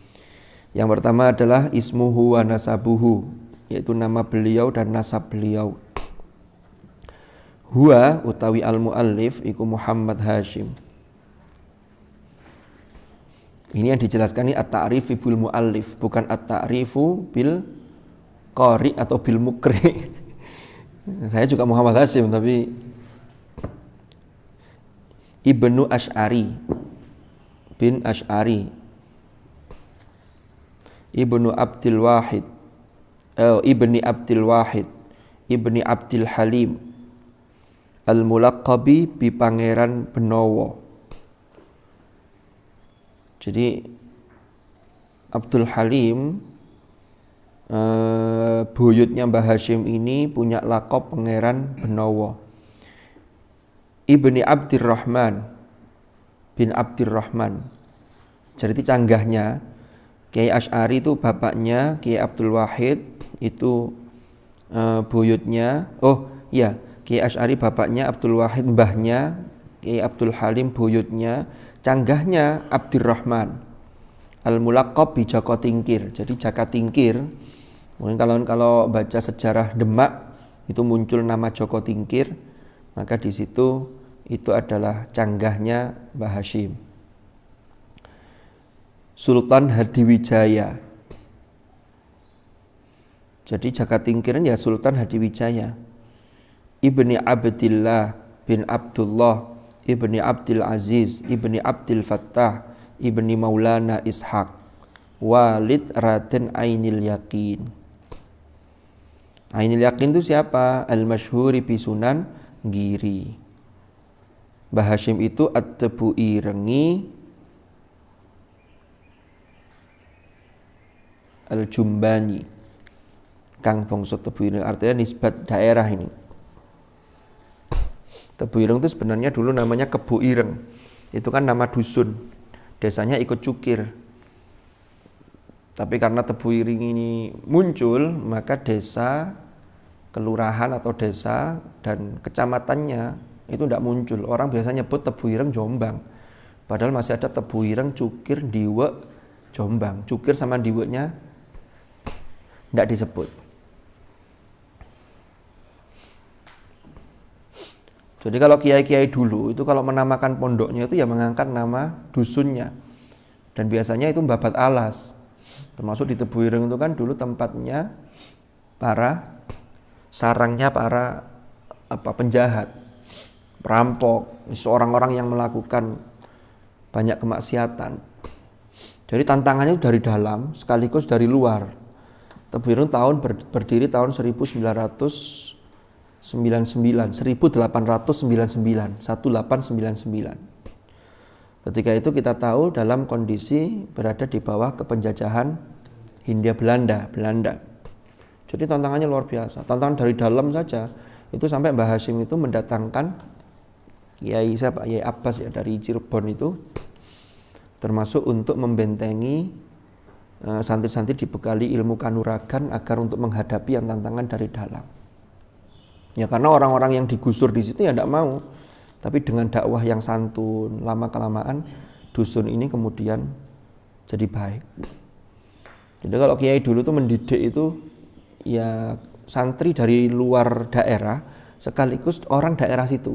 Yang pertama adalah ismuhu wa nasabuhu, yaitu nama beliau dan nasab beliau. Huwa utawi al muallif iku Muhammad Hashim. Ini yang dijelaskan ini at-ta'rifu bil muallif, bukan at-ta'rifu bil qari atau bil mukri. Saya juga Muhammad Hashim tapi Ibnu Asy'ari bin Asy'ari Ibnu Abdul Wahid Ibni Abdul Wahid Ibni Abdul Halim Al-Mulaqqabi bi Pangeran Benowo. Jadi Abdul Halim buyutnya Mbah Hashim ini punya lakop Pangeran Benowo. Ibni Abdurrahman bin Abdurrahman. Jadi canggahnya Kiai Asy'ari itu bapaknya Kiai Abdul Wahid, itu buyutnya. Oh iya, Kiai Asy'ari bapaknya Abdul Wahid, mbahnya Kiai Abdul Halim buyutnya, canggahnya Abdurrahman. Al-Mulaqqab bi Jaka Tingkir. Jadi Jaka Tingkir, mungkin kalau baca sejarah Demak itu muncul nama Joko Tingkir, maka di situ itu adalah canggahnya Mbah Hashim. Sultan Hadiwijaya. Jadi Jaka Tingkir ya Sultan Hadiwijaya. Ibni Abdillah bin Abdullah Ibni Abdul Aziz Ibni Abdul Fattah Ibni Maulana Ishaq, Walid Raden Ainil Yakin. Ainil Yakin itu siapa? Al-Masyhuri bi Sunan Giri. Mbah Hashim itu At-Tebu'i Rengi Al-Jumbani, Kang Bangsa Tebu Ireng, artinya nisbat daerah ini. Tebu Ireng itu sebenarnya dulu namanya Kebu Ireng. Itu kan nama dusun. Desanya ikut Cukir. Tapi karena Tebu Ireng ini muncul, maka desa kelurahan atau desa dan kecamatannya itu tidak muncul. Orang biasa nyebut Tebu Ireng Jombang. Padahal masih ada Tebu Ireng Cukir Diwek Jombang. Cukir sama Diweknya tidak disebut. Jadi kalau kiai-kiai dulu itu kalau menamakan pondoknya itu ya mengangkat nama dusunnya. Dan biasanya itu Babat Alas. Termasuk di Tebu Ireng itu kan dulu tempatnya sarangnya para penjahat, perampok, orang-orang yang melakukan banyak kemaksiatan. Jadi tantangannya dari dalam sekaligus dari luar. Tebu Ireng berdiri tahun 1899. Ketika itu kita tahu dalam kondisi berada di bawah kepenjajahan Hindia Belanda. Jadi tantangannya luar biasa. Tantangan dari dalam saja itu sampai Mbah Hashim itu mendatangkan Kiai Abbas ya dari Cirebon itu, termasuk untuk membentengi santri-santri dibekali ilmu kanuragan agar untuk menghadapi yang tantangan dari dalam. Ya karena orang-orang yang digusur di situ ya tidak mau. Tapi dengan dakwah yang santun, lama-kelamaan dusun ini kemudian jadi baik. Jadi kalau kiai dulu tuh mendidik itu ya santri dari luar daerah sekaligus orang daerah situ.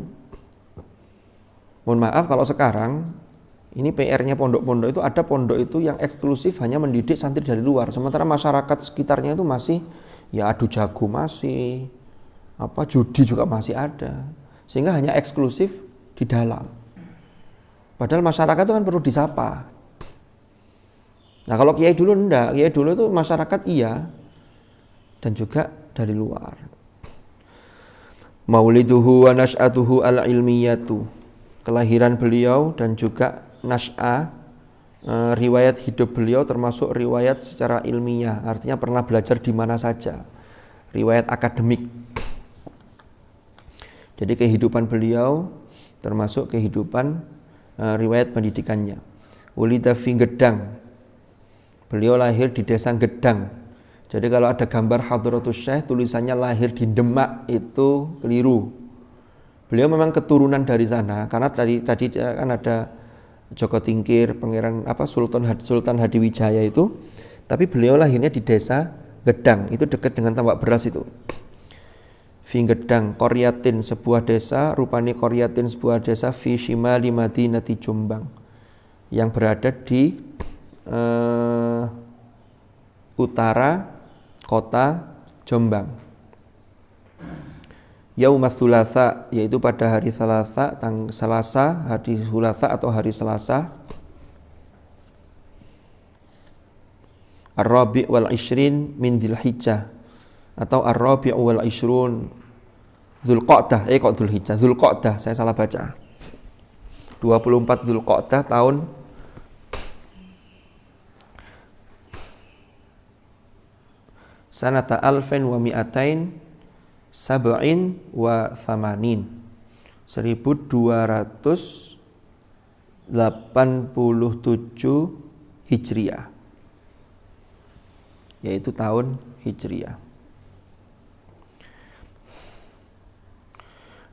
Mohon maaf kalau sekarang ini PR-nya pondok-pondok itu ada pondok itu yang eksklusif hanya mendidik santri dari luar. Sementara masyarakat sekitarnya itu masih ya adu jago masih, judi juga masih ada. Sehingga hanya eksklusif di dalam. Padahal masyarakat itu kan perlu disapa. Nah kalau kiai dulu enggak, kiai dulu itu masyarakat iya dan juga dari luar. Mauliduhu wa nash'atuhu al-ilmiyatu. Kelahiran beliau dan juga nas'a, riwayat hidup beliau termasuk riwayat secara ilmiah, artinya pernah belajar di mana saja. Riwayat akademik. Jadi kehidupan beliau termasuk kehidupan riwayat pendidikannya. Ulida fi Gedang. Beliau lahir di desa Gedang. Jadi kalau ada gambar Hadratus Syekh tulisannya lahir di Demak itu keliru. Beliau memang keturunan dari sana karena tadi kan ada Joko Tingkir, Pangeran Sultan Hadiwijaya itu. Tapi beliau lahirnya di desa Gedang, itu dekat dengan Tambak Beras itu. Fi Gedang, Koryatin sebuah desa, Rupani Koryatin sebuah desa fi Shimali Madinati Jombang yang berada di utara kota Jombang. Yaumats Tsulatsa, yaitu pada hari Selasa, hari Selasa atau hari Selasa. Ar-Rabi' wal Ishrin min Dzulhijjah atau Ar-Rabi' wal Ishrun Dzulqa'dah, Dzulhijjah, Dzulqa'dah, saya salah baca. 24 Dzulqa'dah tahun sanata alfin wa mi'atain sab'in wa thamanin 1287 Hijriah, yaitu tahun Hijriah.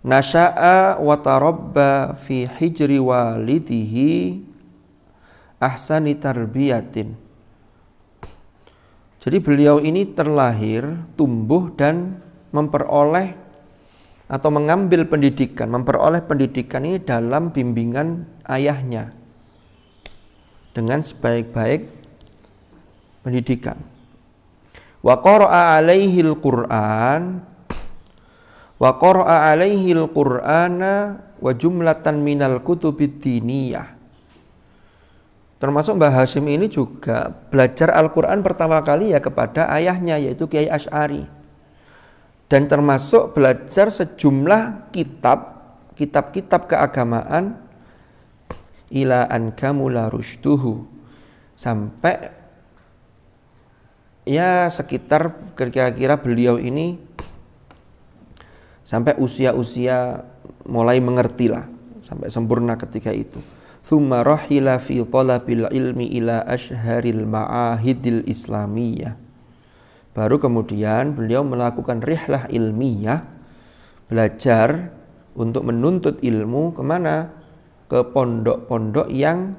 Nasha'a wa tarabba fi hijri walidihi ahsani tarbiyatin. Jadi beliau ini terlahir, tumbuh dan memperoleh atau mengambil pendidikan, memperoleh pendidikan ini dalam bimbingan ayahnya dengan sebaik-baik pendidikan. Wa qara'a 'alaihil Qur'an wa qara'a 'alaihil Qur'ana wa jumlatan minal kutubid diniyah. Termasuk Mbah Hashim ini juga belajar Al-Qur'an pertama kali ya kepada ayahnya, yaitu Kiai Asy'ari. Dan termasuk belajar sejumlah kitab-kitab keagamaan ila an kamula rushduhu, sampai ya sekitar kira-kira beliau ini sampai usia-usia mulai mengerti lah, sampai sempurna ketika itu. Tsumma rahila fi talabil ilmi ila ashharil ma'ahidil islamiyah. Baru kemudian beliau melakukan rihlah ilmiah, belajar untuk menuntut ilmu kemana? Ke pondok-pondok yang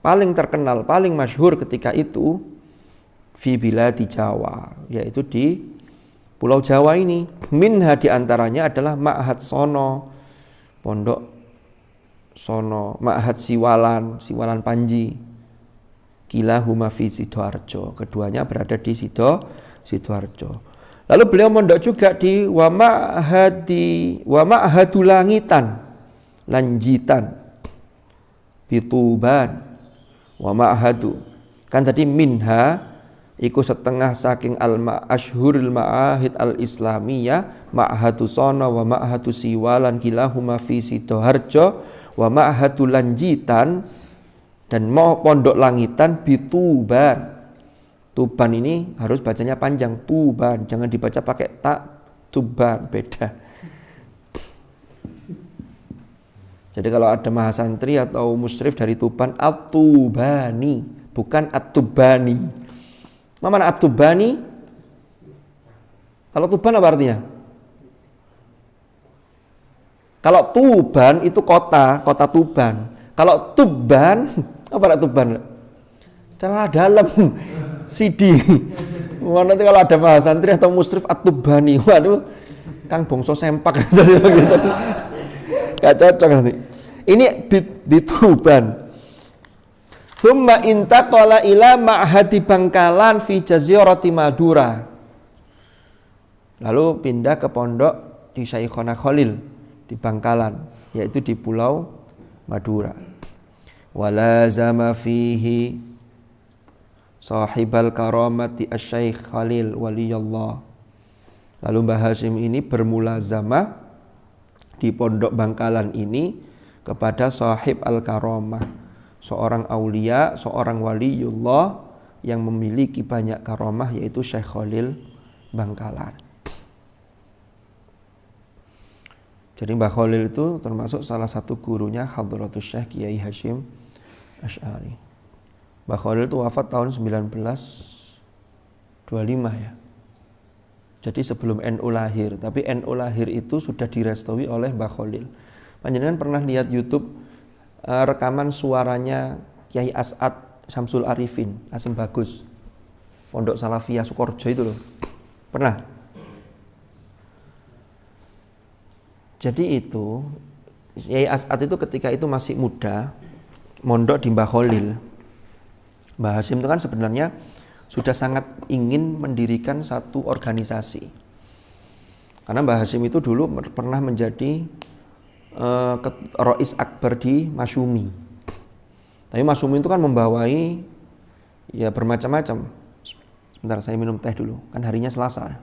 paling terkenal, paling masyhur ketika itu fi biladi Jawa, yaitu di Pulau Jawa ini. Minha diantaranya adalah Ma'had Sono, pondok Sono, Ma'had Siwalan, Siwalan Panji, kilahuma fi Sidoarjo, keduanya berada di Sidoarjo. Lalu beliau mondok juga di wa ma'hadul lanjitan bituban wa ma'hadu. Kan tadi minha iku setengah saking al-ashhuril ma'ahid al-islamiyah, ma'hadu Sono wa ma'hadu Siwalan kilahuma fi Sidoarjo wa ma'hadu lanjitan, dan mau pondok langitan bituban. Tuban ini harus bacanya panjang, tuban, jangan dibaca pakai tak, tuban, beda. Jadi kalau ada mahasantri atau musyrif dari Tuban, at-tubani, bukan at-tubani. Mana at-tubani? Kalau Tuban apa artinya? Kalau Tuban itu kota Tuban. Kalau Tuban, apa artinya Tuban? Celana dalam, sidi. Nanti kalau ada mahasantri atau musyrif at-tubani, waduh, Kang Bongso sempak gitu. Gak cocok nanti. Ini bituban. Thumma intaqala ila ma'hadi Bangkalan fi jazirati Madura. Lalu pindah ke pondok di Syekhona Khalil di Bangkalan, yaitu di Pulau Madura. Walazama fihi sahibal karamati asy-Syaikh Khalil waliyallah. Lalu Mbah Hasyim ini bermulazamah di pondok Bangkalan ini kepada sahib al-karamah, seorang aulia, seorang waliullah yang memiliki banyak karamah, yaitu Syekh Khalil Bangkalan. Jadi Mbah Khalil itu termasuk salah satu gurunya Hadratus Syekh Kiai Hasyim Asy'ari. Mbah Khalil itu wafat tahun 1925 ya. Jadi sebelum NU lahir, tapi NU lahir itu sudah direstui oleh Mbah Khalil. Panjenengan pernah lihat YouTube rekaman suaranya Kiai As'ad Syamsul Arifin, Asim Bagus, Pondok Salafiyah Sukorjo itu loh. Pernah? Jadi itu Kiai As'ad itu ketika itu masih muda, mondok di Mbah Khalil. Mbah Hasyim itu kan sebenarnya sudah sangat ingin mendirikan satu organisasi. Karena Mbah Hasyim itu dulu pernah menjadi Rois Akbar di Masyumi. Tapi Masyumi itu kan membawai ya bermacam-macam. Sebentar saya minum teh dulu, kan harinya Selasa.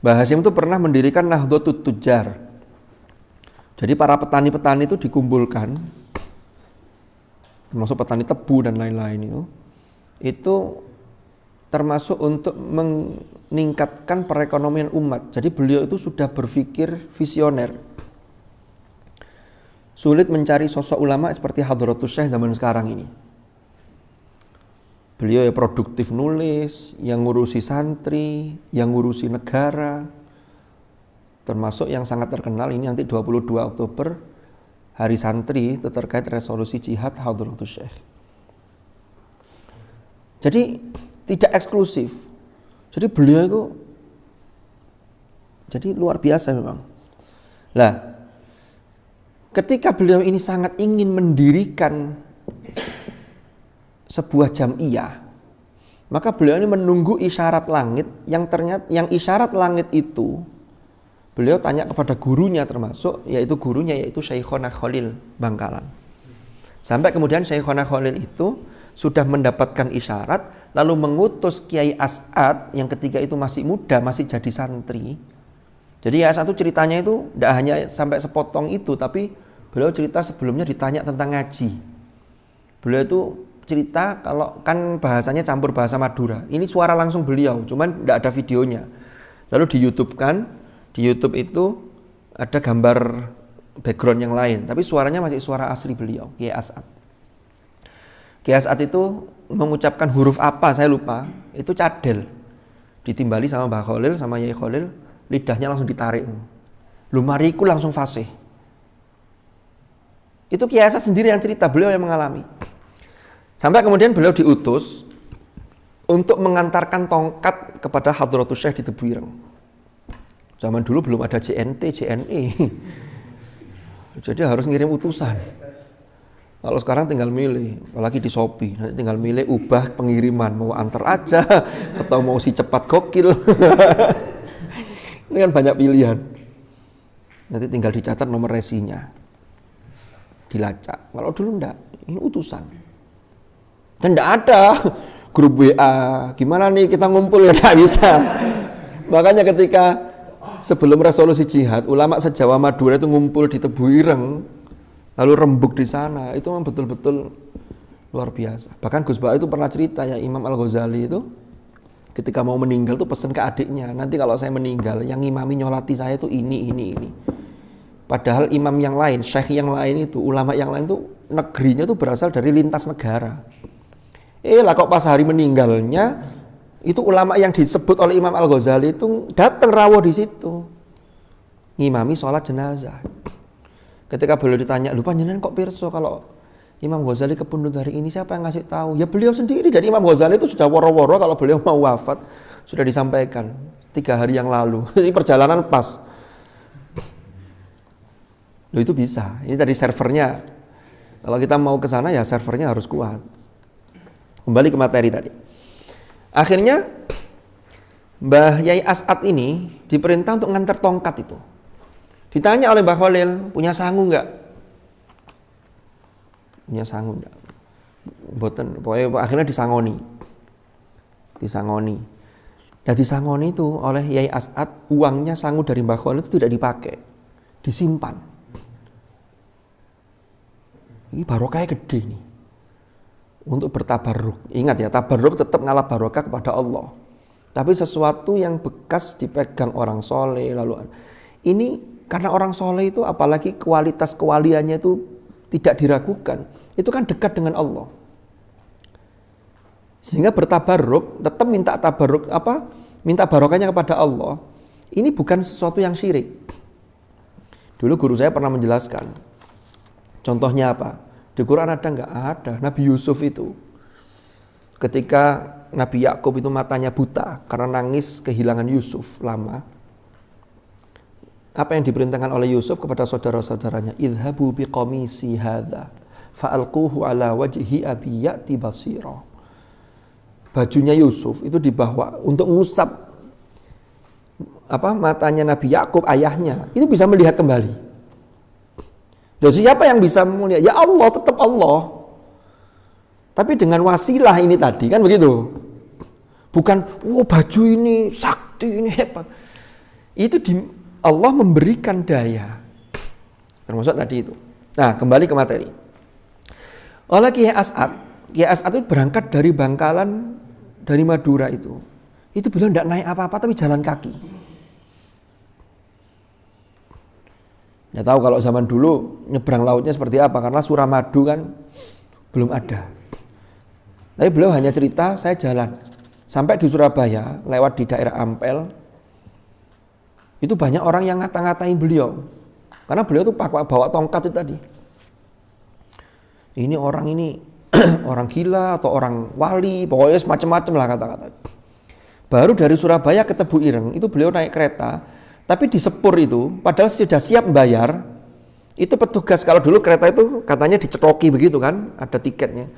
Mbah Hasyim itu pernah mendirikan Nahdlatul Tujjar. Jadi para petani-petani itu dikumpulkan, termasuk petani tebu dan lain-lain itu termasuk untuk meningkatkan perekonomian umat. Jadi beliau itu sudah berpikir visioner. Sulit mencari sosok ulama seperti Hadratus Syekh zaman sekarang ini. Beliau ya produktif nulis, yang ngurusi santri, yang ngurusi negara. Termasuk yang sangat terkenal ini nanti 22 Oktober Hari Santri, itu terkait resolusi jihad Hadratus Syekh. Jadi tidak eksklusif. Jadi beliau itu jadi luar biasa memang. Lah, ketika beliau ini sangat ingin mendirikan sebuah jamiah, maka beliau ini menunggu isyarat langit yang ternyata yang isyarat langit itu beliau tanya kepada gurunya, termasuk yaitu Syekhona Khalil Bangkalan. Sampai kemudian Syekhona Khalil itu sudah mendapatkan isyarat, lalu mengutus Kiai As'ad yang ketika itu masih muda, masih jadi santri. Jadi Kiai As'ad itu ceritanya itu tidak hanya sampai sepotong itu, tapi beliau cerita sebelumnya ditanya tentang ngaji. Beliau itu cerita kalau kan bahasanya campur bahasa Madura. Ini suara langsung beliau, cuman tidak ada videonya. Lalu di YouTube itu ada gambar background yang lain, tapi suaranya masih suara asli beliau, Kiai As'ad. Kiai As'ad itu mengucapkan huruf apa saya lupa, itu cadel. Ditimbali sama Mbah Khalil sama Yai Khalil, lidahnya langsung ditarik. Lumariku langsung fasih. Itu Kiai As'ad sendiri yang cerita, beliau yang mengalami. Sampai kemudian beliau diutus untuk mengantarkan tongkat kepada Hadratus Syekh di Tebuireng. Zaman dulu belum ada JNT, JNE. Jadi harus ngirim utusan. Kalau sekarang tinggal milih, apalagi di Shopee, nanti tinggal milih ubah pengiriman, mau antar aja atau mau si cepat gokil. Ini kan banyak pilihan. Nanti tinggal dicatat nomor resinya, dilacak. Kalau dulu enggak, ini utusan. Dan enggak ada grup WA, gimana nih kita ngumpul, ya enggak bisa. Makanya ketika sebelum resolusi jihad, ulama se-Jawa Madura itu ngumpul di Tebuireng, lalu rembuk di sana, itu memang betul-betul luar biasa. Bahkan Gus Baha itu pernah cerita ya, Imam Al-Ghazali itu ketika mau meninggal tuh pesan ke adiknya, nanti kalau saya meninggal yang ngimami nyolati saya tuh ini. Padahal imam yang lain, syekh yang lain itu, ulama yang lain tuh negerinya tuh berasal dari lintas negara. Lah kok pas hari meninggalnya itu ulama yang disebut oleh Imam Al-Ghazali itu datang rawuh di situ ngimami sholat jenazah. Ketika beliau ditanya, lupa panjenengan kok pirsa kalau Imam Ghazali kepundhut hari ini, siapa yang ngasih tahu? Ya beliau sendiri. Jadi Imam Ghazali itu sudah woro-woro kalau beliau mau wafat, sudah disampaikan 3 hari yang lalu. Jadi perjalanan pas. Loh itu bisa. Ini tadi servernya. Kalau kita mau ke sana ya servernya harus kuat. Kembali ke materi tadi. Akhirnya Mbah Yai As'ad ini diperintah untuk nganter tongkat itu. Ditanya oleh Mbah Khalil, punya sangu enggak? Punya sangu enggak? Boten, pokoknya akhirnya disangoni. Nah disangoni itu oleh Yai As'ad, uangnya sangu dari Mbah Khalil itu tidak dipakai, disimpan. Ini barokahnya gede nih. Untuk bertabarruk. Ingat ya, tabarruk tetap ngalah barokah kepada Allah. Tapi sesuatu yang bekas dipegang orang soleh, lalu ini karena orang soleh itu apalagi kualitas kewaliannya itu tidak diragukan, itu kan dekat dengan Allah. Sehingga bertabarruk, tetap minta tabarruk minta barokahnya kepada Allah. Ini bukan sesuatu yang syirik. Dulu guru saya pernah menjelaskan. Contohnya apa? Di Quran ada enggak? Ada. Nabi Yusuf itu ketika Nabi Yakub itu matanya buta karena nangis kehilangan Yusuf lama. Apa yang diperintahkan oleh Yusuf kepada saudara-saudaranya? Idhabu biqamisi hadza fa'alquhu ala wajhi abi ya'ti basira. Bajunya Yusuf itu dibawa untuk ngusap matanya Nabi Yakub ayahnya. Itu bisa melihat kembali. Dan siapa yang bisa melihat? Ya Allah, tetap Allah. Tapi dengan wasilah ini tadi kan begitu. Bukan, baju ini sakti, ini hebat. Itu Allah memberikan daya. Termasuk tadi itu. Nah, kembali ke materi. Oleh Kiai As'ad itu berangkat dari Bangkalan, dari Madura itu. Itu beliau tidak naik apa-apa, tapi jalan kaki. Ya tahu kalau zaman dulu nyebrang lautnya seperti apa, karena Suramadu kan belum ada. Tapi beliau hanya cerita, saya jalan sampai di Surabaya, lewat di daerah Ampel. Itu banyak orang yang ngata-ngatain beliau, karena beliau tuh bawa tongkat itu tadi. Ini orang orang gila atau orang wali, pokoknya macam-macam lah kata-kata. Baru dari Surabaya ke Tebuireng itu beliau naik kereta. Tapi di Sepur itu, padahal sudah siap membayar, itu petugas, kalau dulu kereta itu katanya dicekoki begitu kan, ada tiketnya.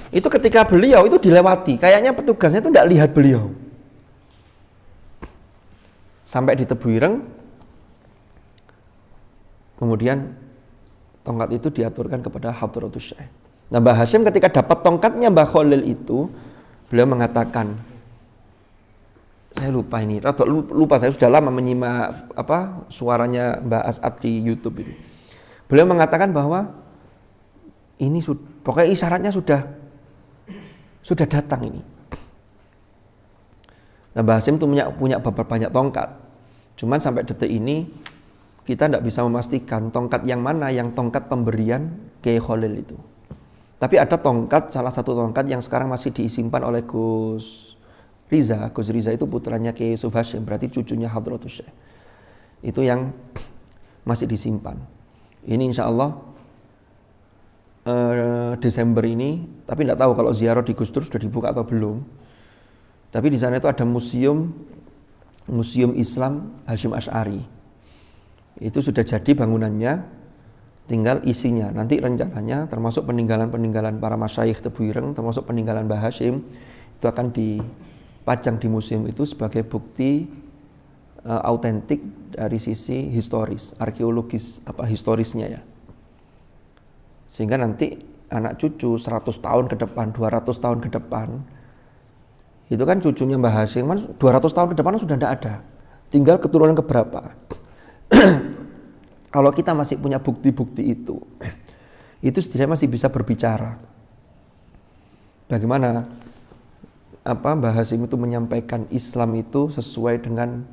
Itu ketika beliau itu dilewati, kayaknya petugasnya itu tidak lihat beliau. Sampai di Tebuireng, kemudian tongkat itu diaturkan kepada Hadratus Syekh. Nah Mbah Hasyim ketika dapat tongkatnya Mbah Khalil itu, beliau mengatakan, saya lupa ini, lupa saya sudah lama menyimak suaranya Mbak As'ad di YouTube itu. Beliau mengatakan bahwa ini pokoknya isyaratnya sudah datang ini. Nah Mbah Hasyim itu punya beberapa banyak tongkat. Cuman sampai detik ini kita tidak bisa memastikan tongkat yang mana yang tongkat pemberian Kiai Khalil itu. Tapi ada tongkat, salah satu tongkat yang sekarang masih disimpan oleh Gus Riza. Gus Riza itu putranya Kiai Yusuf Hashim, berarti cucunya Hadratus Syekh. Itu yang masih disimpan. Ini insya Allah Desember ini, tapi tidak tahu kalau ziarah di Gus Dur sudah dibuka atau belum. Tapi di sana itu ada museum Islam Hashim Asy'ari. Itu sudah jadi bangunannya, tinggal isinya. Nanti rencananya termasuk peninggalan-peninggalan para masyayikh Tebu Ireng, termasuk peninggalan Mbah Hashim, itu akan dipajang di museum itu sebagai bukti autentik dari sisi historis, arkeologis, historisnya ya. Sehingga nanti anak cucu 100 tahun ke depan, 200 tahun ke depan, itu kan cucunya Mbah Hashim, 200 tahun ke depan sudah tidak ada. Tinggal keturunan keberapa. Kalau kita masih punya bukti-bukti itu setidaknya masih bisa berbicara. Bagaimana Mbah Hashim itu menyampaikan Islam itu sesuai dengan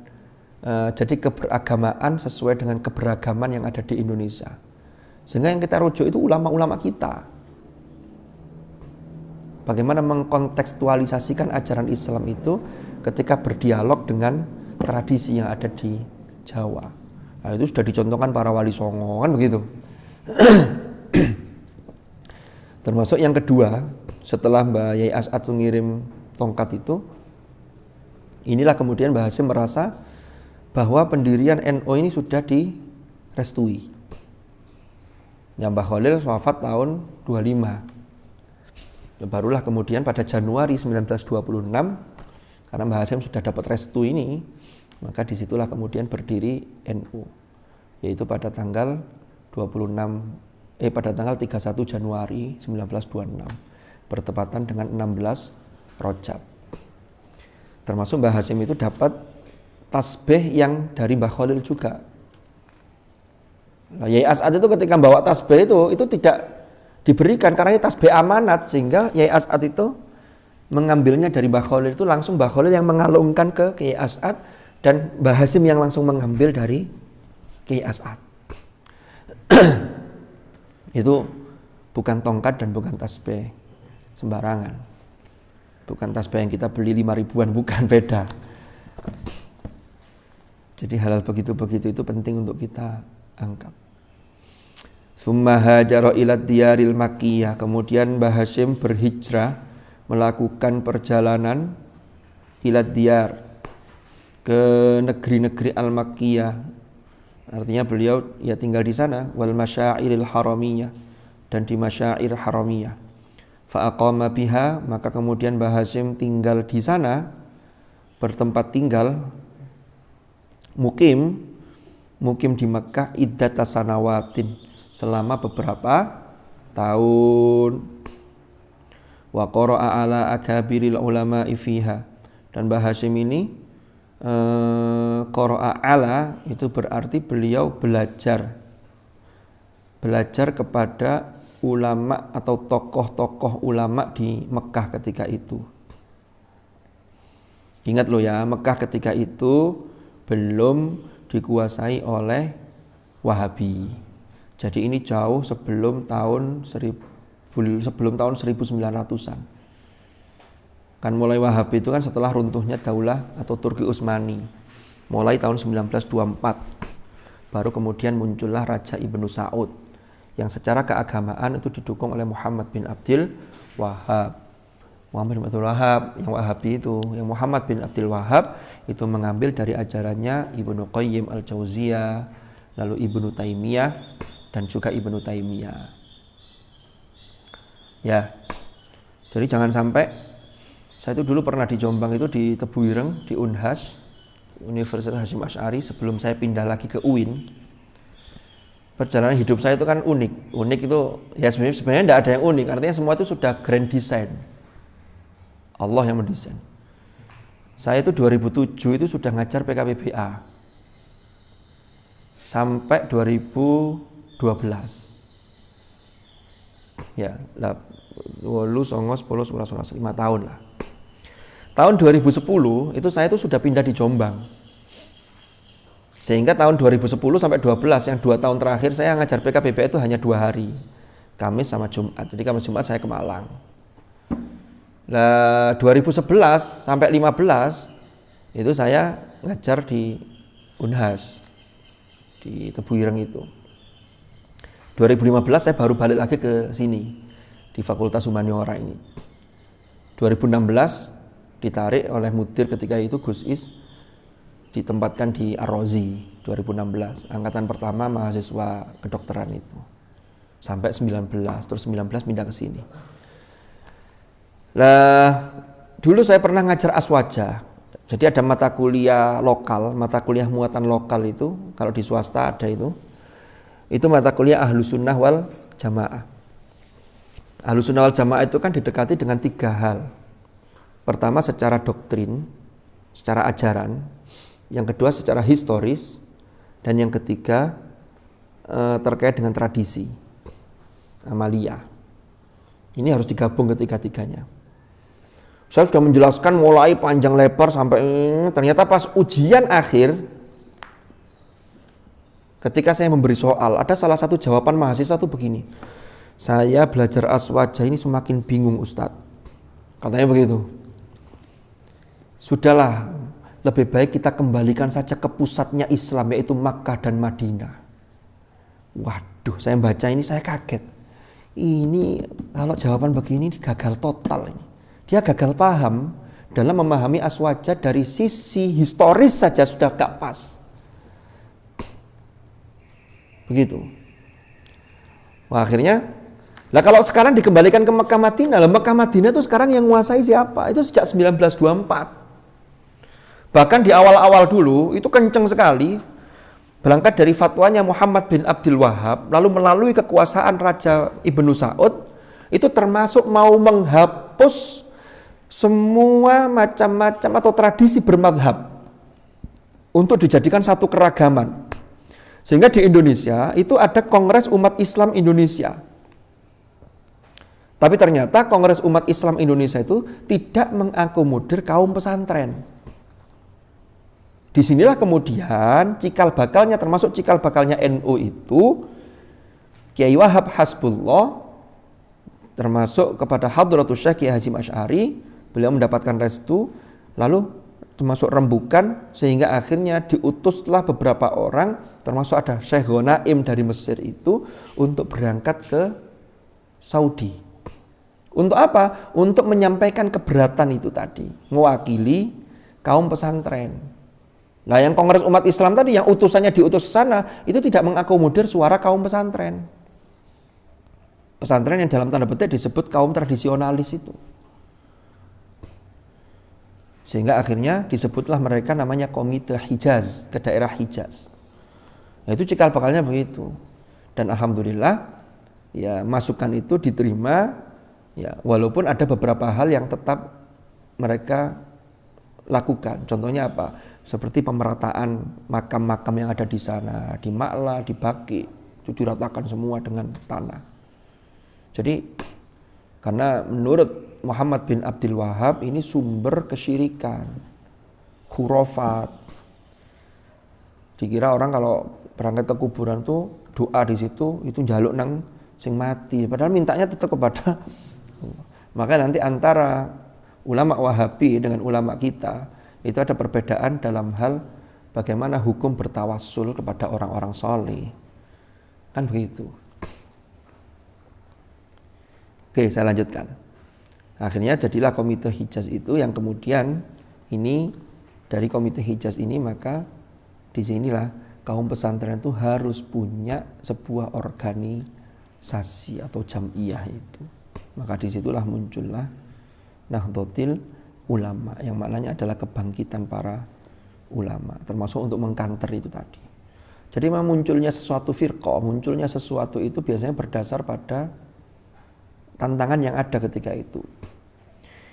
jadi keberagamaan sesuai dengan keberagaman yang ada di Indonesia. Sehingga yang kita rujuk itu ulama-ulama kita. Bagaimana mengkontekstualisasikan ajaran Islam itu ketika berdialog dengan tradisi yang ada di Jawa. Nah, itu sudah dicontohkan para wali songo kan begitu. Termasuk yang kedua, setelah Mbah Yai As'ad mengirim tongkat itu, inilah kemudian Mbah Hashim merasa bahwa pendirian NU ini sudah direstui. Yang Mbah Khalil wafat tahun 25. Barulah kemudian pada Januari 1926, karena Mbah Hashim sudah dapat restu ini, maka disitulah kemudian berdiri NU, yaitu pada tanggal 31 Januari 1926, bertepatan dengan 16 Rajab. Termasuk Mbah Hashim itu dapat tasbih yang dari Mbah Khalil juga. Yai As'ad itu ketika bawa tasbih itu tidak diberikan karena ini tasbih amanat, sehingga Yai As'ad itu mengambilnya dari Mbah Khalil, itu langsung Mbah Khalil yang mengalungkan ke Yai As'ad, dan Mbah Hashim yang langsung mengambil dari Kiai As'ad. Itu bukan tongkat dan bukan tasbih sembarangan. Bukan tasbih yang kita beli 5 ribuan, bukan, beda. Jadi hal-hal begitu-begitu itu penting untuk kita angkat. Summa hajara ila diyaril makkiyah. Kemudian Mbah Hashim berhijrah, melakukan perjalanan ila diyar, ke negeri-negeri al-makkiyah. Artinya beliau ya tinggal di sana, wal masyairil haramiyah, dan di masyair haramiyah. Fa aqama biha, maka kemudian Mbah Hashim tinggal di sana, bertempat tinggal, mukim di Mekah iddata sanawatin, selama beberapa tahun. Wa qara'a ala akabiril ulama'i fiha, dan Mbah Hashim ini qara'a ala itu berarti beliau belajar kepada ulama atau tokoh-tokoh ulama di Mekah ketika itu. Ingat loh ya, Mekah ketika itu belum dikuasai oleh Wahabi. Jadi ini jauh sebelum tahun 1900-an. Kan mulai Wahabi itu kan setelah runtuhnya Daulah atau Turki Utsmani. Mulai tahun 1924. Baru kemudian muncullah Raja Ibnu Saud yang secara keagamaan itu didukung oleh Muhammad bin Abdul Wahab. Muhammad bin Abdul Wahab yang Wahabi itu, yang Muhammad bin Abdul Wahab itu mengambil dari ajarannya Ibnu Qayyim Al-Jauziyah, lalu Ibnu Taimiyah dan juga Ibnu Taimiyah. Ya. Jadi jangan sampai, saya itu dulu pernah di Jombang itu di Tebu Ireng, di Unhas, Universitas Hashim Asy'ari, sebelum saya pindah lagi ke UIN. Perjalanan hidup saya itu kan unik. Unik itu ya sebenarnya tidak ada yang unik, artinya semua itu sudah grand design. Allah yang mendesain. Saya itu 2007 itu sudah ngajar PKPBA sampai 2012. Ya, 5 tahun lah. Tahun 2010 itu saya itu sudah pindah di Jombang. Sehingga tahun 2010 sampai 12 yang 2 tahun terakhir saya ngajar PKBBA itu hanya 2 hari. Kamis sama Jumat. Jadi Kamis Jumat saya ke Malang. Nah, 2011 sampai 15 itu saya ngajar di Unhas di Tebu Ireng itu. 2015 saya baru balik lagi ke sini di Fakultas Humaniora ini. 2016 ditarik oleh mudir ketika itu Gus Is, ditempatkan di Ar-Razi 2016, angkatan pertama mahasiswa kedokteran itu. Sampai 19, terus 19 pindah ke sini. Lah, dulu saya pernah ngajar aswaja. Jadi ada mata kuliah lokal, mata kuliah muatan lokal itu, kalau di swasta ada itu. Itu mata kuliah Ahlus Sunnah wal Jamaah. Ahlus Sunnah wal Jamaah itu kan didekati dengan 3 hal. Pertama secara doktrin, secara ajaran. Yang kedua secara historis. Dan yang ketiga terkait dengan tradisi, amalia. Ini harus digabung ketiga-tiganya. Saya sudah menjelaskan mulai panjang lebar sampai ternyata pas ujian akhir, ketika saya memberi soal, ada salah satu jawaban mahasiswa itu begini. Saya belajar aswaja ini semakin bingung Ustadz. Katanya begitu. Sudahlah, lebih baik kita kembalikan saja ke pusatnya Islam, yaitu Makkah dan Madinah. Waduh, saya baca ini saya kaget. Ini kalau jawaban begini gagal total ini. Dia gagal paham dalam memahami aswaja dari sisi historis saja sudah gak pas. Begitu. Wah, akhirnya, lah kalau sekarang dikembalikan ke Mekah Madinah, lah Mekah Madinah itu sekarang yang menguasai siapa? Itu sejak 1924. Bahkan di awal-awal dulu itu kenceng sekali. Berangkat dari fatwanya Muhammad bin Abdul Wahab, lalu melalui kekuasaan Raja Ibnu Saud, itu termasuk mau menghapus semua macam-macam atau tradisi bermadhab untuk dijadikan satu keragaman. Sehingga di Indonesia itu ada Kongres Umat Islam Indonesia. Tapi ternyata Kongres Umat Islam Indonesia itu tidak mengakomodir kaum pesantren. Disinilah kemudian cikal bakalnya, termasuk cikal bakalnya NU itu Kiai Wahab Hasbullah, termasuk kepada Hadratus Syekh Kiai Hasyim Asy'ari. Beliau mendapatkan restu, lalu termasuk rembukan, sehingga akhirnya diutuslah beberapa orang, termasuk ada Syekh Ghonaim dari Mesir itu, untuk berangkat ke Saudi. Untuk apa? Untuk menyampaikan keberatan itu tadi, mewakili kaum pesantren. Nah, yang Kongres Umat Islam tadi, yang utusannya diutus ke sana, itu tidak mengakomodir suara kaum pesantren. Pesantren yang dalam tanda petik disebut kaum tradisionalis itu. Sehingga akhirnya disebutlah mereka namanya Komite Hijaz, ke daerah Hijaz. Nah, itu cikal bakalnya begitu. Dan alhamdulillah ya masukan itu diterima, ya walaupun ada beberapa hal yang tetap mereka lakukan. Contohnya apa? Seperti pemerataan makam-makam yang ada di sana, di Ma'la, di Baqi, itu diratakan semua dengan tanah. Jadi karena menurut Muhammad bin Abdul Wahab ini sumber kesyirikan, khurafat. Dikira orang kalau berangkat ke kuburan tuh doa di situ itu njaluk nang sing mati, padahal mintanya tetap kepada. Maka nanti antara ulama Wahabi dengan ulama kita itu ada perbedaan dalam hal bagaimana hukum bertawassul kepada orang-orang soleh. Kan begitu. Oke, saya lanjutkan. Akhirnya jadilah Komite Hijaz itu yang kemudian ini dari Komite Hijaz ini maka disinilah kaum pesantren itu harus punya sebuah organisasi atau jam'iyah itu. Maka disitulah muncullah Nahdlatul Ulama yang maknanya adalah kebangkitan para ulama, termasuk untuk mengkanter itu tadi. Jadi memang munculnya sesuatu firqah, munculnya sesuatu itu biasanya berdasar pada tantangan yang ada ketika itu.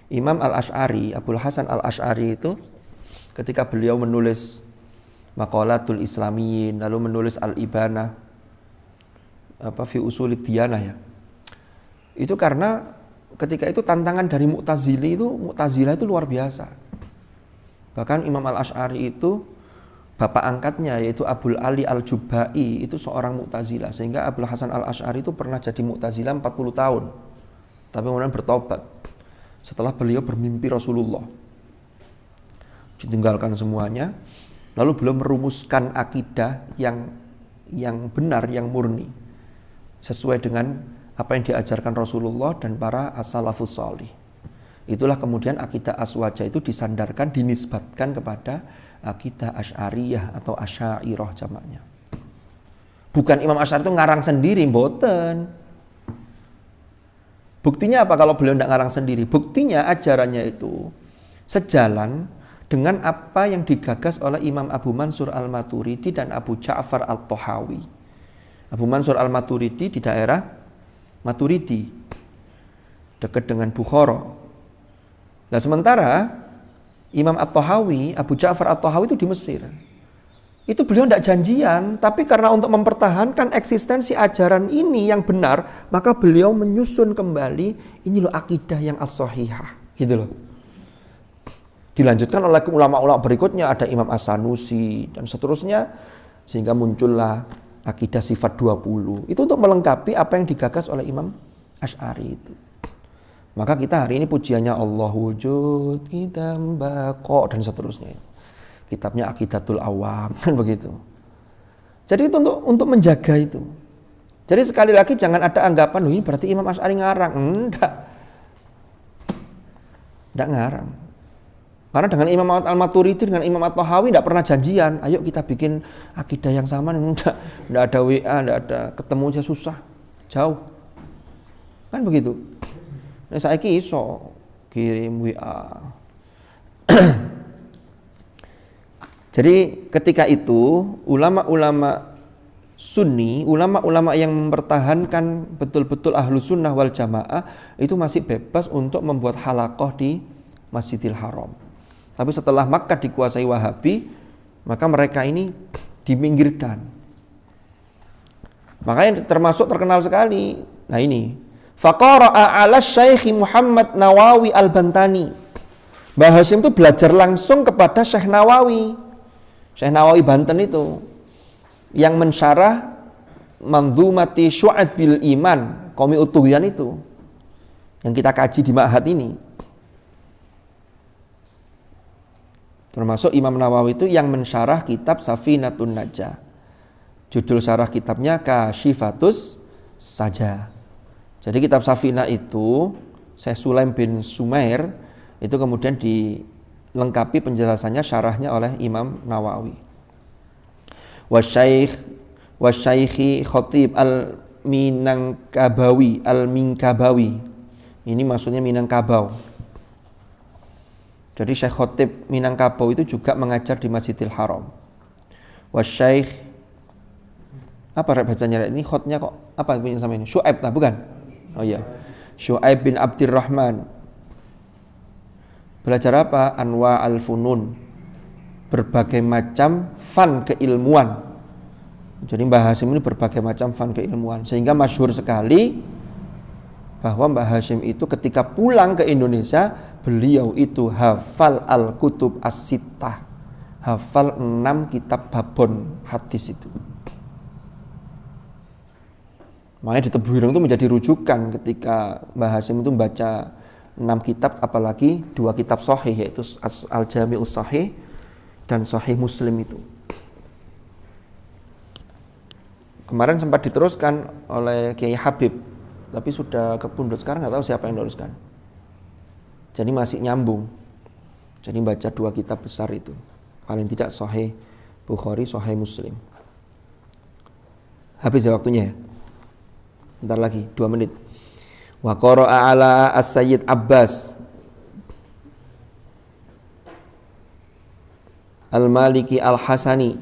Imam Al-Asy'ari, Abul Hasan Al-Asy'ari itu ketika beliau menulis Maqalatul Islamiyyin, lalu menulis Al-Ibanah fi Usulid Diyanah ya. Itu karena ketika itu tantangan dari Mu'tazilah itu luar biasa. Bahkan Imam Al-Asy'ari itu bapak angkatnya yaitu Abul Ali Al-Jubai itu seorang Mu'tazilah, sehingga Abul Hasan Al-Asy'ari itu pernah jadi Mu'tazilah 40 tahun. Tapi kemudian bertobat setelah beliau bermimpi Rasulullah. Ditinggalkan semuanya, lalu beliau merumuskan akidah yang benar, yang murni, sesuai dengan apa yang diajarkan Rasulullah dan para as-salafus shalih. Itulah kemudian akidah Aswaja itu disandarkan, dinisbatkan kepada akidah Asy'ariyah atau Asy'ariyah jamaknya. Bukan Imam Asy'ari itu ngarang sendiri, mboten. Buktinya apa kalau beliau tidak ngarang sendiri? Buktinya ajarannya itu sejalan dengan apa yang digagas oleh Imam Abu Mansur Al-Maturidi dan Abu Ja'far Al-Tahawi. Abu Mansur Al-Maturidi di daerah Maturidi, dekat dengan Bukhara. Nah sementara Imam At-Tahawi, Abu Ja'far At-Tahawi itu di Mesir. Itu beliau tidak janjian, tapi karena untuk mempertahankan eksistensi ajaran ini yang benar, maka beliau menyusun kembali, ini loh akidah yang as-sahihah, gitu loh. Dilanjutkan oleh ulama-ulama berikutnya, ada Imam As-Sanusi dan seterusnya, sehingga muncullah akidah sifat 20. Itu untuk melengkapi apa yang digagas oleh Imam Asy'ari itu. Maka kita hari ini pujiannya Allah wujud, kita mbako dan seterusnya. Kitabnya Aqidatul Awam kan begitu. Jadi itu untuk menjaga itu. Jadi sekali lagi jangan ada anggapan loh ini berarti Imam Asy'ari ngarang. Enggak ngarang. Karena dengan Imam Al-Maturidi dengan Imam At-Tahawi tidak pernah janjian, ayo kita bikin akidah yang sama. Enggak ada WA, enggak ada, ketemu aja susah, jauh. Kan begitu. Nah, saiki iso kirim WA. Jadi ketika itu ulama-ulama Sunni, ulama-ulama yang mempertahankan betul-betul ahlu sunnah wal jamaah itu masih bebas untuk membuat halaqah di Masjidil Haram. Tapi setelah Makkah dikuasai Wahabi, maka mereka ini diminggirkan. Makanya termasuk terkenal sekali. Nah ini, faqara'a 'ala Syekh Muhammad Nawawi Al-Bantani. Mbah Hasyim itu belajar langsung kepada Syekh Nawawi. Syekh Nawawi Banten itu yang mensyarah Manzumati Syu'ab bil Iman, Qomi Utughyan itu yang kita kaji di Ma'had ini. Termasuk Imam Nawawi itu yang mensyarah kitab Safinatun Najah. Judul syarah kitabnya Kasyifatus Saja. Jadi kitab Safinah itu Syekh Sulaim bin Sumair itu kemudian dilengkapi penjelasannya syarahnya oleh Imam Nawawi. Wasyaikhi Khatib Al-Minangkabawi. Ini maksudnya Minangkabau. Jadi Syekh Khatib Minangkabau itu juga mengajar di Masjidil Haram. Wasyaikh apa bacanya ini khotnya kok apa punya sama ini? Syu'aib lah bukan? Oh iya. Syu'aib bin Abdirrahman. Belajar apa? Anwa al-funun. Berbagai macam fan keilmuan. Jadi Mbah Hasyim ini berbagai macam fan keilmuan. Sehingga masyhur sekali bahwa Mbah Hasyim itu ketika pulang ke Indonesia, beliau itu hafal al-kutub as-sittah. Hafal 6 kitab babon hadis itu. Makanya di Tebu Ireng itu menjadi rujukan ketika Mbah Hasyim itu membaca 6 kitab, apalagi 2 kitab sahih, yaitu Al-Jami'us Sahih dan Sahih Muslim itu. Kemarin sempat diteruskan oleh Kiai Habib, tapi sudah kepundut, sekarang nggak tahu siapa yang meneruskan. Jadi masih nyambung. Jadi baca 2 kitab besar itu, paling tidak Sahih Bukhari, Sahih Muslim. Habis ya waktunya ya. Bentar lagi, 2 menit. Wa qara'a ala as-Sayyid Abbas Al-Maliki Al-Hasani.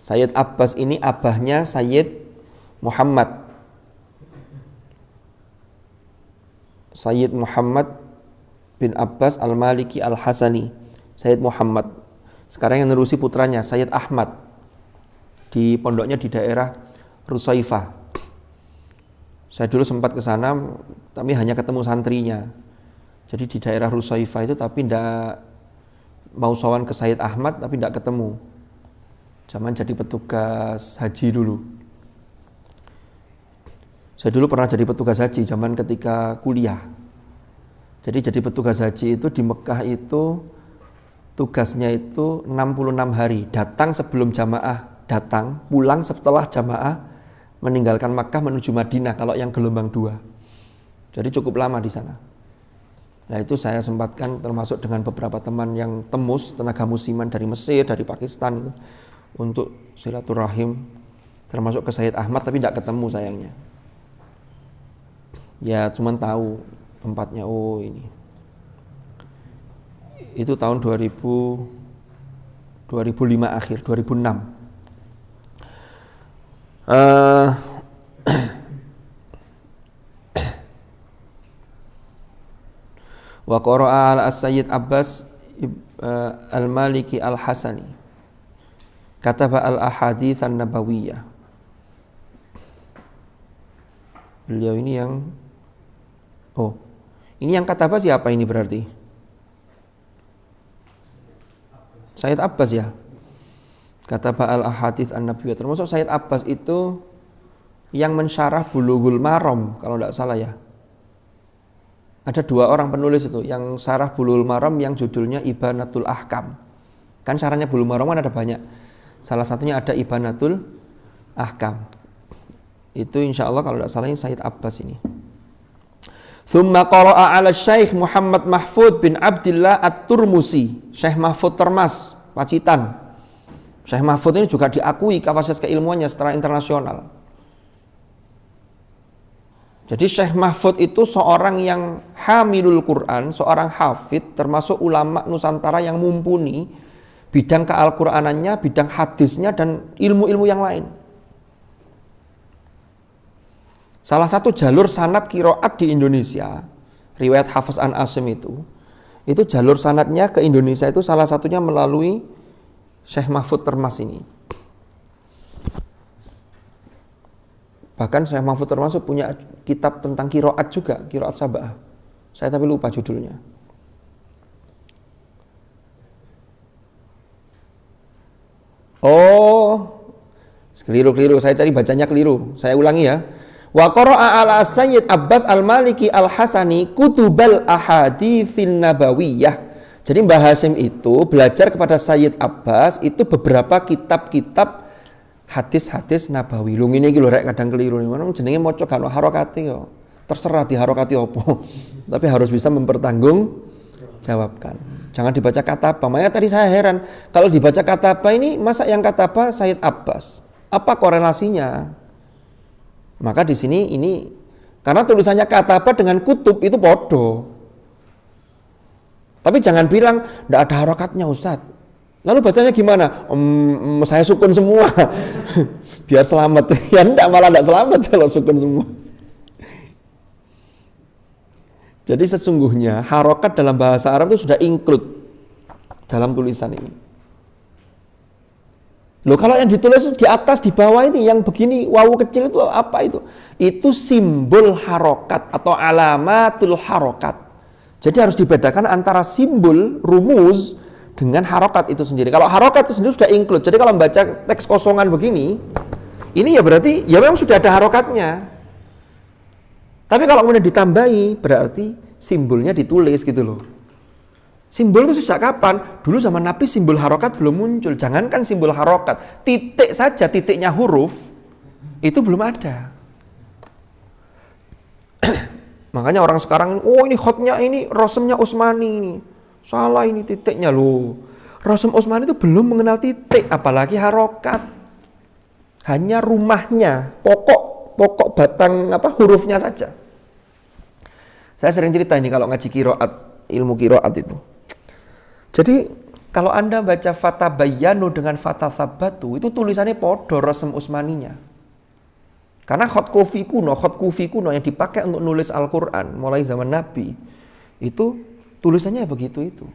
Sayyid Abbas ini abahnya Sayyid Muhammad. Sayyid Muhammad bin Abbas Al-Maliki Al-Hasani. Sayyid Muhammad. Sekarang yang nerusi putranya Sayyid Ahmad. Di pondoknya di daerah Rusaifah. Saya dulu sempat ke sana, tapi hanya ketemu santrinya. Jadi di daerah Rusaifah itu, tapi tidak mau sowan ke Sayyid Ahmad, tapi tidak ketemu. Zaman jadi petugas haji dulu. Saya dulu pernah jadi petugas haji zaman ketika kuliah. Jadi petugas haji itu di Mekah itu tugasnya itu 66 hari. Datang sebelum jamaah datang, pulang setelah jamaah meninggalkan Mekah menuju Madinah kalau yang gelombang 2. Jadi cukup lama di sana. Nah itu saya sempatkan termasuk dengan beberapa teman yang temus, tenaga musiman dari Mesir, dari Pakistan itu, untuk silaturahim, termasuk ke Sayyid Ahmad, tapi tidak ketemu sayangnya. Ya cuman tahu tempatnya, oh ini. Itu tahun 2005 akhir, 2006. Wa qara'a ala as-Sayyid Abbas al-Maliki al-Hasani kataba al-ahadits an-nabawiyah. Beliau ini yang ini yang kataba siapa ini berarti? Sayyid Abbas ya. Kataba al-ahadits an-nabawiyah. Termasuk Sayyid Abbas itu yang mensyarah Bulughul Maram kalau tidak salah ya. Ada 2 orang penulis itu yang syarah Bulughul Maram yang judulnya Ibanatul Ahkam. Kan syarahnya Bulughul Maram kan ada banyak. Salah satunya ada Ibanatul Ahkam. Itu insya Allah kalau tidak salahnya Sayyid Abbas ini. Thumma qara'a ala Syekh Muhammad Mahfud bin Abdillah At-Turmusi. Syekh Mahfud Termas, Pacitan. Syekh Mahfud ini juga diakui kapasitas keilmuannya secara internasional. Jadi Syekh Mahfud itu seorang yang hamilul Quran, seorang hafid, termasuk ulama Nusantara yang mumpuni bidang ke-Al-Quranannya, bidang hadisnya, dan ilmu-ilmu yang lain. Salah satu jalur sanad qiraat di Indonesia, riwayat Hafiz an Asim itu jalur sanadnya ke Indonesia itu salah satunya melalui Syekh Mahfud Termas ini. Bahkan Syekh Mahfud Termas punya kitab tentang qiraat juga, qiraat sab'ah. Saya tapi lupa judulnya. Keliru. Saya tadi bacanya keliru. Saya ulangi ya. Wa qara'a ala Sayyid Abbas al-Maliki al-Hasani kutubal ahaditsin nabawiyah. Jadi Mbah Hasyim itu belajar kepada Sayyid Abbas itu beberapa kitab-kitab hadis-hadis nabawi. Lu ngene iki lho rek kadang keliru nih. Ngono jenenge maca gak ono harokate yo. Terserah di harokati opo. Tapi harus bisa mempertanggung jawabkan. Jangan dibaca kata apa. Makanya tadi saya heran kalau dibaca kata apa ini masa yang kata apa Sayyid Abbas. Apa korelasinya? Maka di sini ini karena tulisannya kata apa dengan kutub itu podo. Tapi jangan bilang tidak ada harokatnya Ustadz. Lalu bacanya gimana? Saya sukun semua biar selamat. Ya enggak, malah enggak selamat kalau sukun semua. Jadi sesungguhnya harokat dalam bahasa Arab itu sudah include dalam tulisan ini. Loh kalau yang ditulis di atas, di bawah ini yang begini, wawu kecil itu apa itu? Itu simbol harokat atau alamatul harokat. Jadi harus dibedakan antara simbol, rumus, dengan harokat itu sendiri. Kalau harokat itu sendiri sudah include. Jadi kalau membaca teks kosongan begini, ini ya berarti ya memang sudah ada harokatnya. Tapi kalau kemudian ditambahi, berarti simbolnya ditulis gitu loh. Simbol itu sejak kapan? Dulu zaman Nabi simbol harokat belum muncul. Jangankan simbol harokat, titik saja, titiknya huruf, itu belum ada. Makanya orang sekarang, oh ini khotnya ini, rosemnya Utsmani ini. Salah ini titiknya loh. Rosem Utsmani itu belum mengenal titik, apalagi harokat. Hanya rumahnya, pokok batang hurufnya saja. Saya sering cerita ini kalau ngaji qiraat, ilmu qiraat itu. Jadi kalau Anda baca Fatabayyanu dengan Fatathabbatu itu tulisannya podo Rosem Utsmaninya. Karena hot kufi kuno yang dipakai untuk nulis Al-Quran mulai zaman Nabi itu tulisannya begitu itu.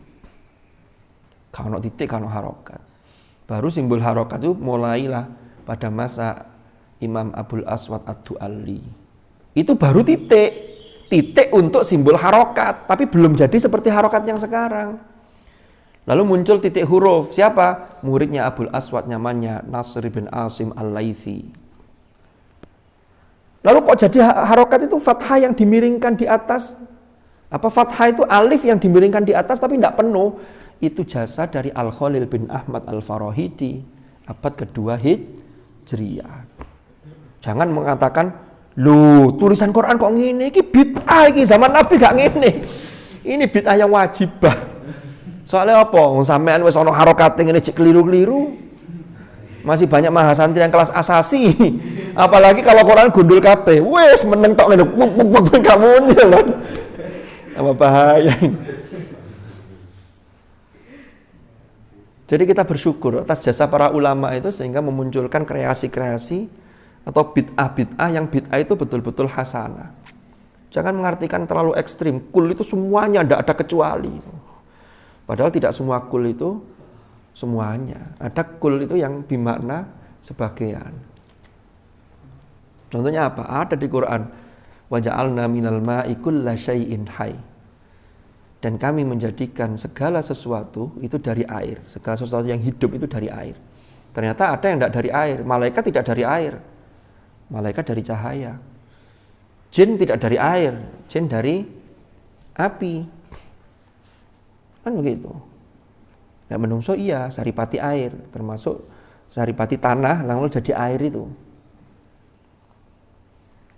Kalau titik, kalau harokat. Baru simbol harokat itu mulailah pada masa Imam Abul Aswad Ad-Du'ali. Itu baru titik untuk simbol harokat, tapi belum jadi seperti harokat yang sekarang. Lalu muncul titik huruf. Siapa? Muridnya Abul Aswad, namanya Nasr bin Asim Al-Laitsi. Lalu kok jadi harokat itu fathah yang dimiringkan di atas? Apa fathah itu alif yang dimiringkan di atas tapi tidak penuh? Itu jasa dari Al-Khalil bin Ahmad Al-Farahidi, abad kedua Hijriyah. Jangan mengatakan, loh tulisan Quran kok ngene, iki bid'ah iki, zaman Nabi gak ngene. Ini bid'ah yang wajibah. Soalnya apa? Sampean wis ana harokate ngene cek keliru-keliru. Masih banyak mahasantri yang kelas asasi. Apalagi kalau Quran gundul kabeh. Wis meneng tok ngene kamu lho. Apa bahaya. Jadi kita bersyukur atas jasa para ulama itu sehingga memunculkan kreasi-kreasi atau bid'ah-bid'ah yang bid'ah itu betul-betul hasanah. Jangan mengartikan terlalu ekstrim. Kul itu semuanya, tidak ada kecuali. Padahal tidak semua kul itu semuanya. Ada kul itu yang bermakna sebagian. Contohnya apa? Ada di Quran. Wa ja'alna minal ma'i kulla syai'in hayy. Dan kami menjadikan segala sesuatu itu dari air. Segala sesuatu yang hidup itu dari air. Ternyata ada yang tidak dari air. Malaikat tidak dari air. Malaikat dari cahaya. Jin tidak dari air. Jin dari api. Kan begitu. Nah, menungso iya, saripati air. Termasuk saripati tanah, lalu jadi air itu.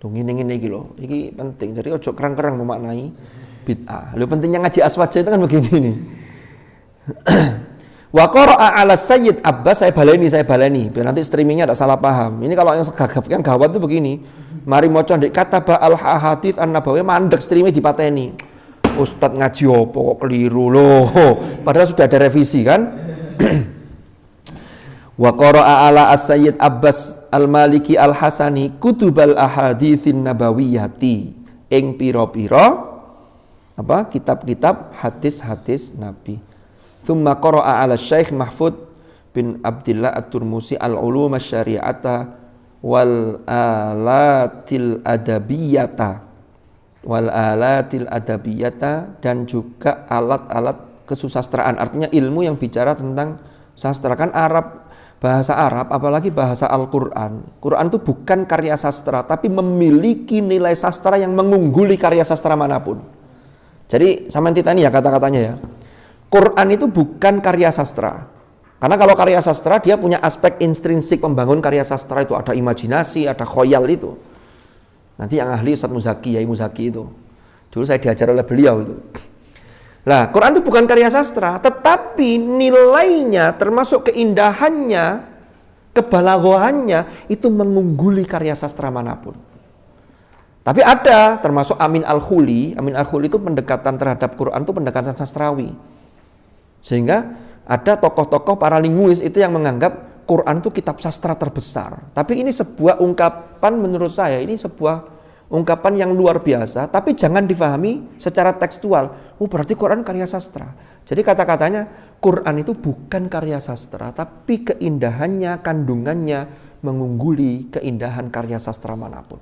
Tuh ngene-ngene iki lho. Iki penting. Jadi ojo kerang-kerang memaknai bid'ah. Lalu pentingnya ngaji aswaja itu kan begini nih. Wa qara'a 'ala Sayyid Abbas, saya baleni biar nanti streamingnya tidak salah paham. Ini kalau yang gawat itu begini. Mari maca ndek kataba al-ahadits an-nabawiyah mandek streaming dipateni. Ustadz ngaji opo kok keliru loh. Padahal sudah ada revisi kan? Wa qara'a 'ala Sayyid Abbas al-Maliki al-Hasani kutubal ahaditsin nabawiyyati ing pira-pira kitab-kitab hadis-hadis Nabi. Tsumma qara'a 'ala Syekh Mahfud bin Abdullah At-Turmusi al-ulum asy-syari'ata wal alatil adabiyata dan juga alat-alat kesusastraan. Artinya ilmu yang bicara tentang sastra. Kan bahasa Arab apalagi bahasa Al-Qur'an. Quran itu bukan karya sastra tapi memiliki nilai sastra yang mengungguli karya sastra manapun. Jadi sama titani ya kata-katanya ya. Quran itu bukan karya sastra. Karena kalau karya sastra dia punya aspek intrinsik membangun karya sastra itu. Ada imajinasi, ada khoyal itu. Nanti yang ahli Ustadz Muzaki, Yai Muzaki itu. Dulu saya diajar oleh beliau itu. Nah, Quran itu bukan karya sastra. Tetapi nilainya termasuk keindahannya, kebalaghaannya itu mengungguli karya sastra manapun. Tapi ada, termasuk Amin Al-Khuli. Amin Al-Khuli itu pendekatan terhadap Quran itu pendekatan sastrawi. Sehingga ada tokoh-tokoh para linguis itu yang menganggap Quran itu kitab sastra terbesar. Tapi ini sebuah ungkapan menurut saya, ini sebuah ungkapan yang luar biasa. Tapi jangan difahami secara tekstual. Berarti Quran karya sastra. Jadi kata-katanya, Quran itu bukan karya sastra, tapi keindahannya, kandungannya mengungguli keindahan karya sastra manapun.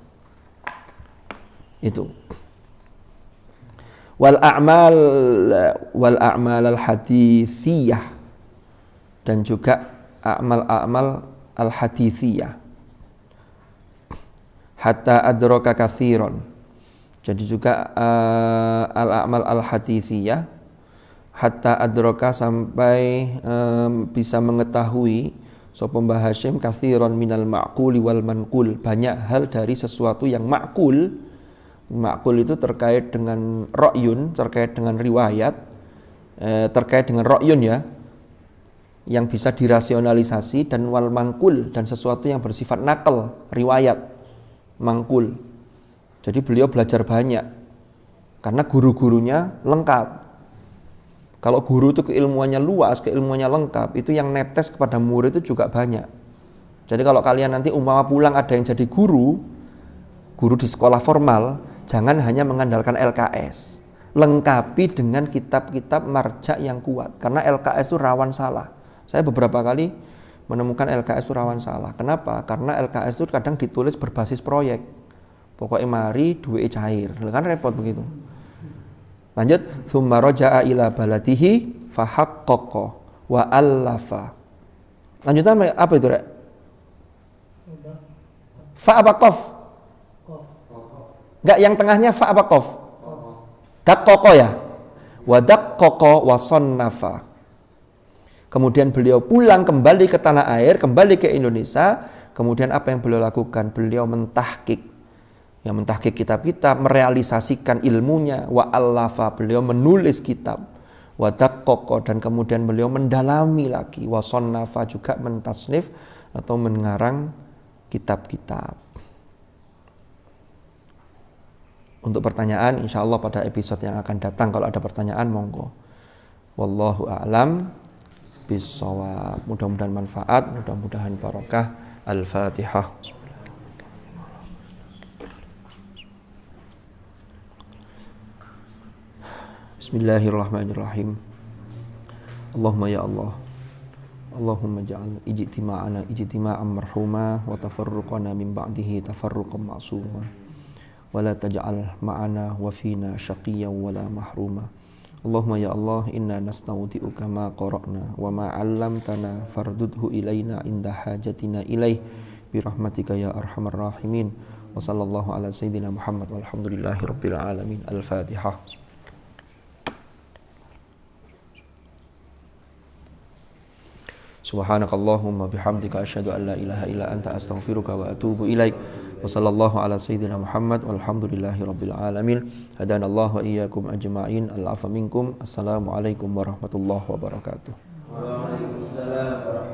Itu wal a'mal al haditsiyah dan juga a'mal al haditsiyah hatta adraka katsiran. Jadi juga al a'mal al haditsiyah hatta adraka sampai bisa mengetahui sapa Mbah Hasyim katsiran minal ma'quli wal manqul, banyak hal dari sesuatu yang ma'qul. Ma'qul itu terkait dengan ra'yun, terkait dengan riwayat, terkait dengan ra'yun ya, yang bisa dirasionalisasi, dan wal mangkul, dan sesuatu yang bersifat nakal, riwayat, mangkul. Jadi beliau belajar banyak, karena guru-gurunya lengkap. Kalau guru itu keilmuannya luas, keilmuannya lengkap, itu yang netes kepada murid itu juga banyak. Jadi kalau kalian nanti umpama pulang ada yang jadi guru di sekolah formal, jangan hanya mengandalkan LKS. Lengkapi dengan kitab-kitab marja yang kuat. Karena LKS itu rawan salah. Saya beberapa kali menemukan LKS itu rawan salah. Kenapa? Karena LKS itu kadang ditulis berbasis proyek. Pokoknya mari duwe cair. Kan repot begitu. Lanjut, tsumma raja'a ila baladihi fahaqqaqa wa allafa. Lanjutan apa itu, Rek? Fa apa qaf? Enggak, yang tengahnya fa apa qaf? Daqqaqa ya. Wa daqqaqa wa sannafa. Kemudian beliau pulang kembali ke tanah air, kembali ke Indonesia. Kemudian apa yang beliau lakukan? Beliau mentahqiq. Yang mentahqiq kitab-kitab, merealisasikan ilmunya. Wa allafa, beliau menulis kitab. Wa daqqaqa, dan kemudian beliau mendalami lagi. Wa sannafa, juga mentasnif atau mengarang kitab-kitab. Untuk pertanyaan, insya Allah pada episode yang akan datang, kalau ada pertanyaan, monggo. Wallahu a'lam bissawab. Mudah-mudahan manfaat, mudah-mudahan barokah. Al-Fatihah. Bismillahirrahmanirrahim. Allahumma ya Allah, Allahumma ja'al ijtima'ana ijtima'an marhuma wa tafarruqana min ba'dihi tafarruqan ma'suma wa la taj'al ma'ana wa fina syaqiyyan wa la mahruma. Allahumma ya Allah, inna nastaudi'uka ma qara'na wa ma 'allamtana fardudhu ilaina inda hajatina ilaih bi rahmatika ya arhamar rahimin. Wa sallallahu ala sayyidina Muhammad walhamdulillahi rabbil alamin. Al-Fatihah. Subhanakallahumma bihamdika asyhadu an la ilaha illa anta astaghfiruka wa atubu ilaik. Wa sallallahu ala sayyidina Muhammad walhamdulillahi rabbil alamin. Hadanallahu wa iyyakum ajma'in. Al-'afwa minkum. Assalamualaikum warahmatullahi wabarakatuh. Waalaikumsalam warahmatullahi wabarakatuh.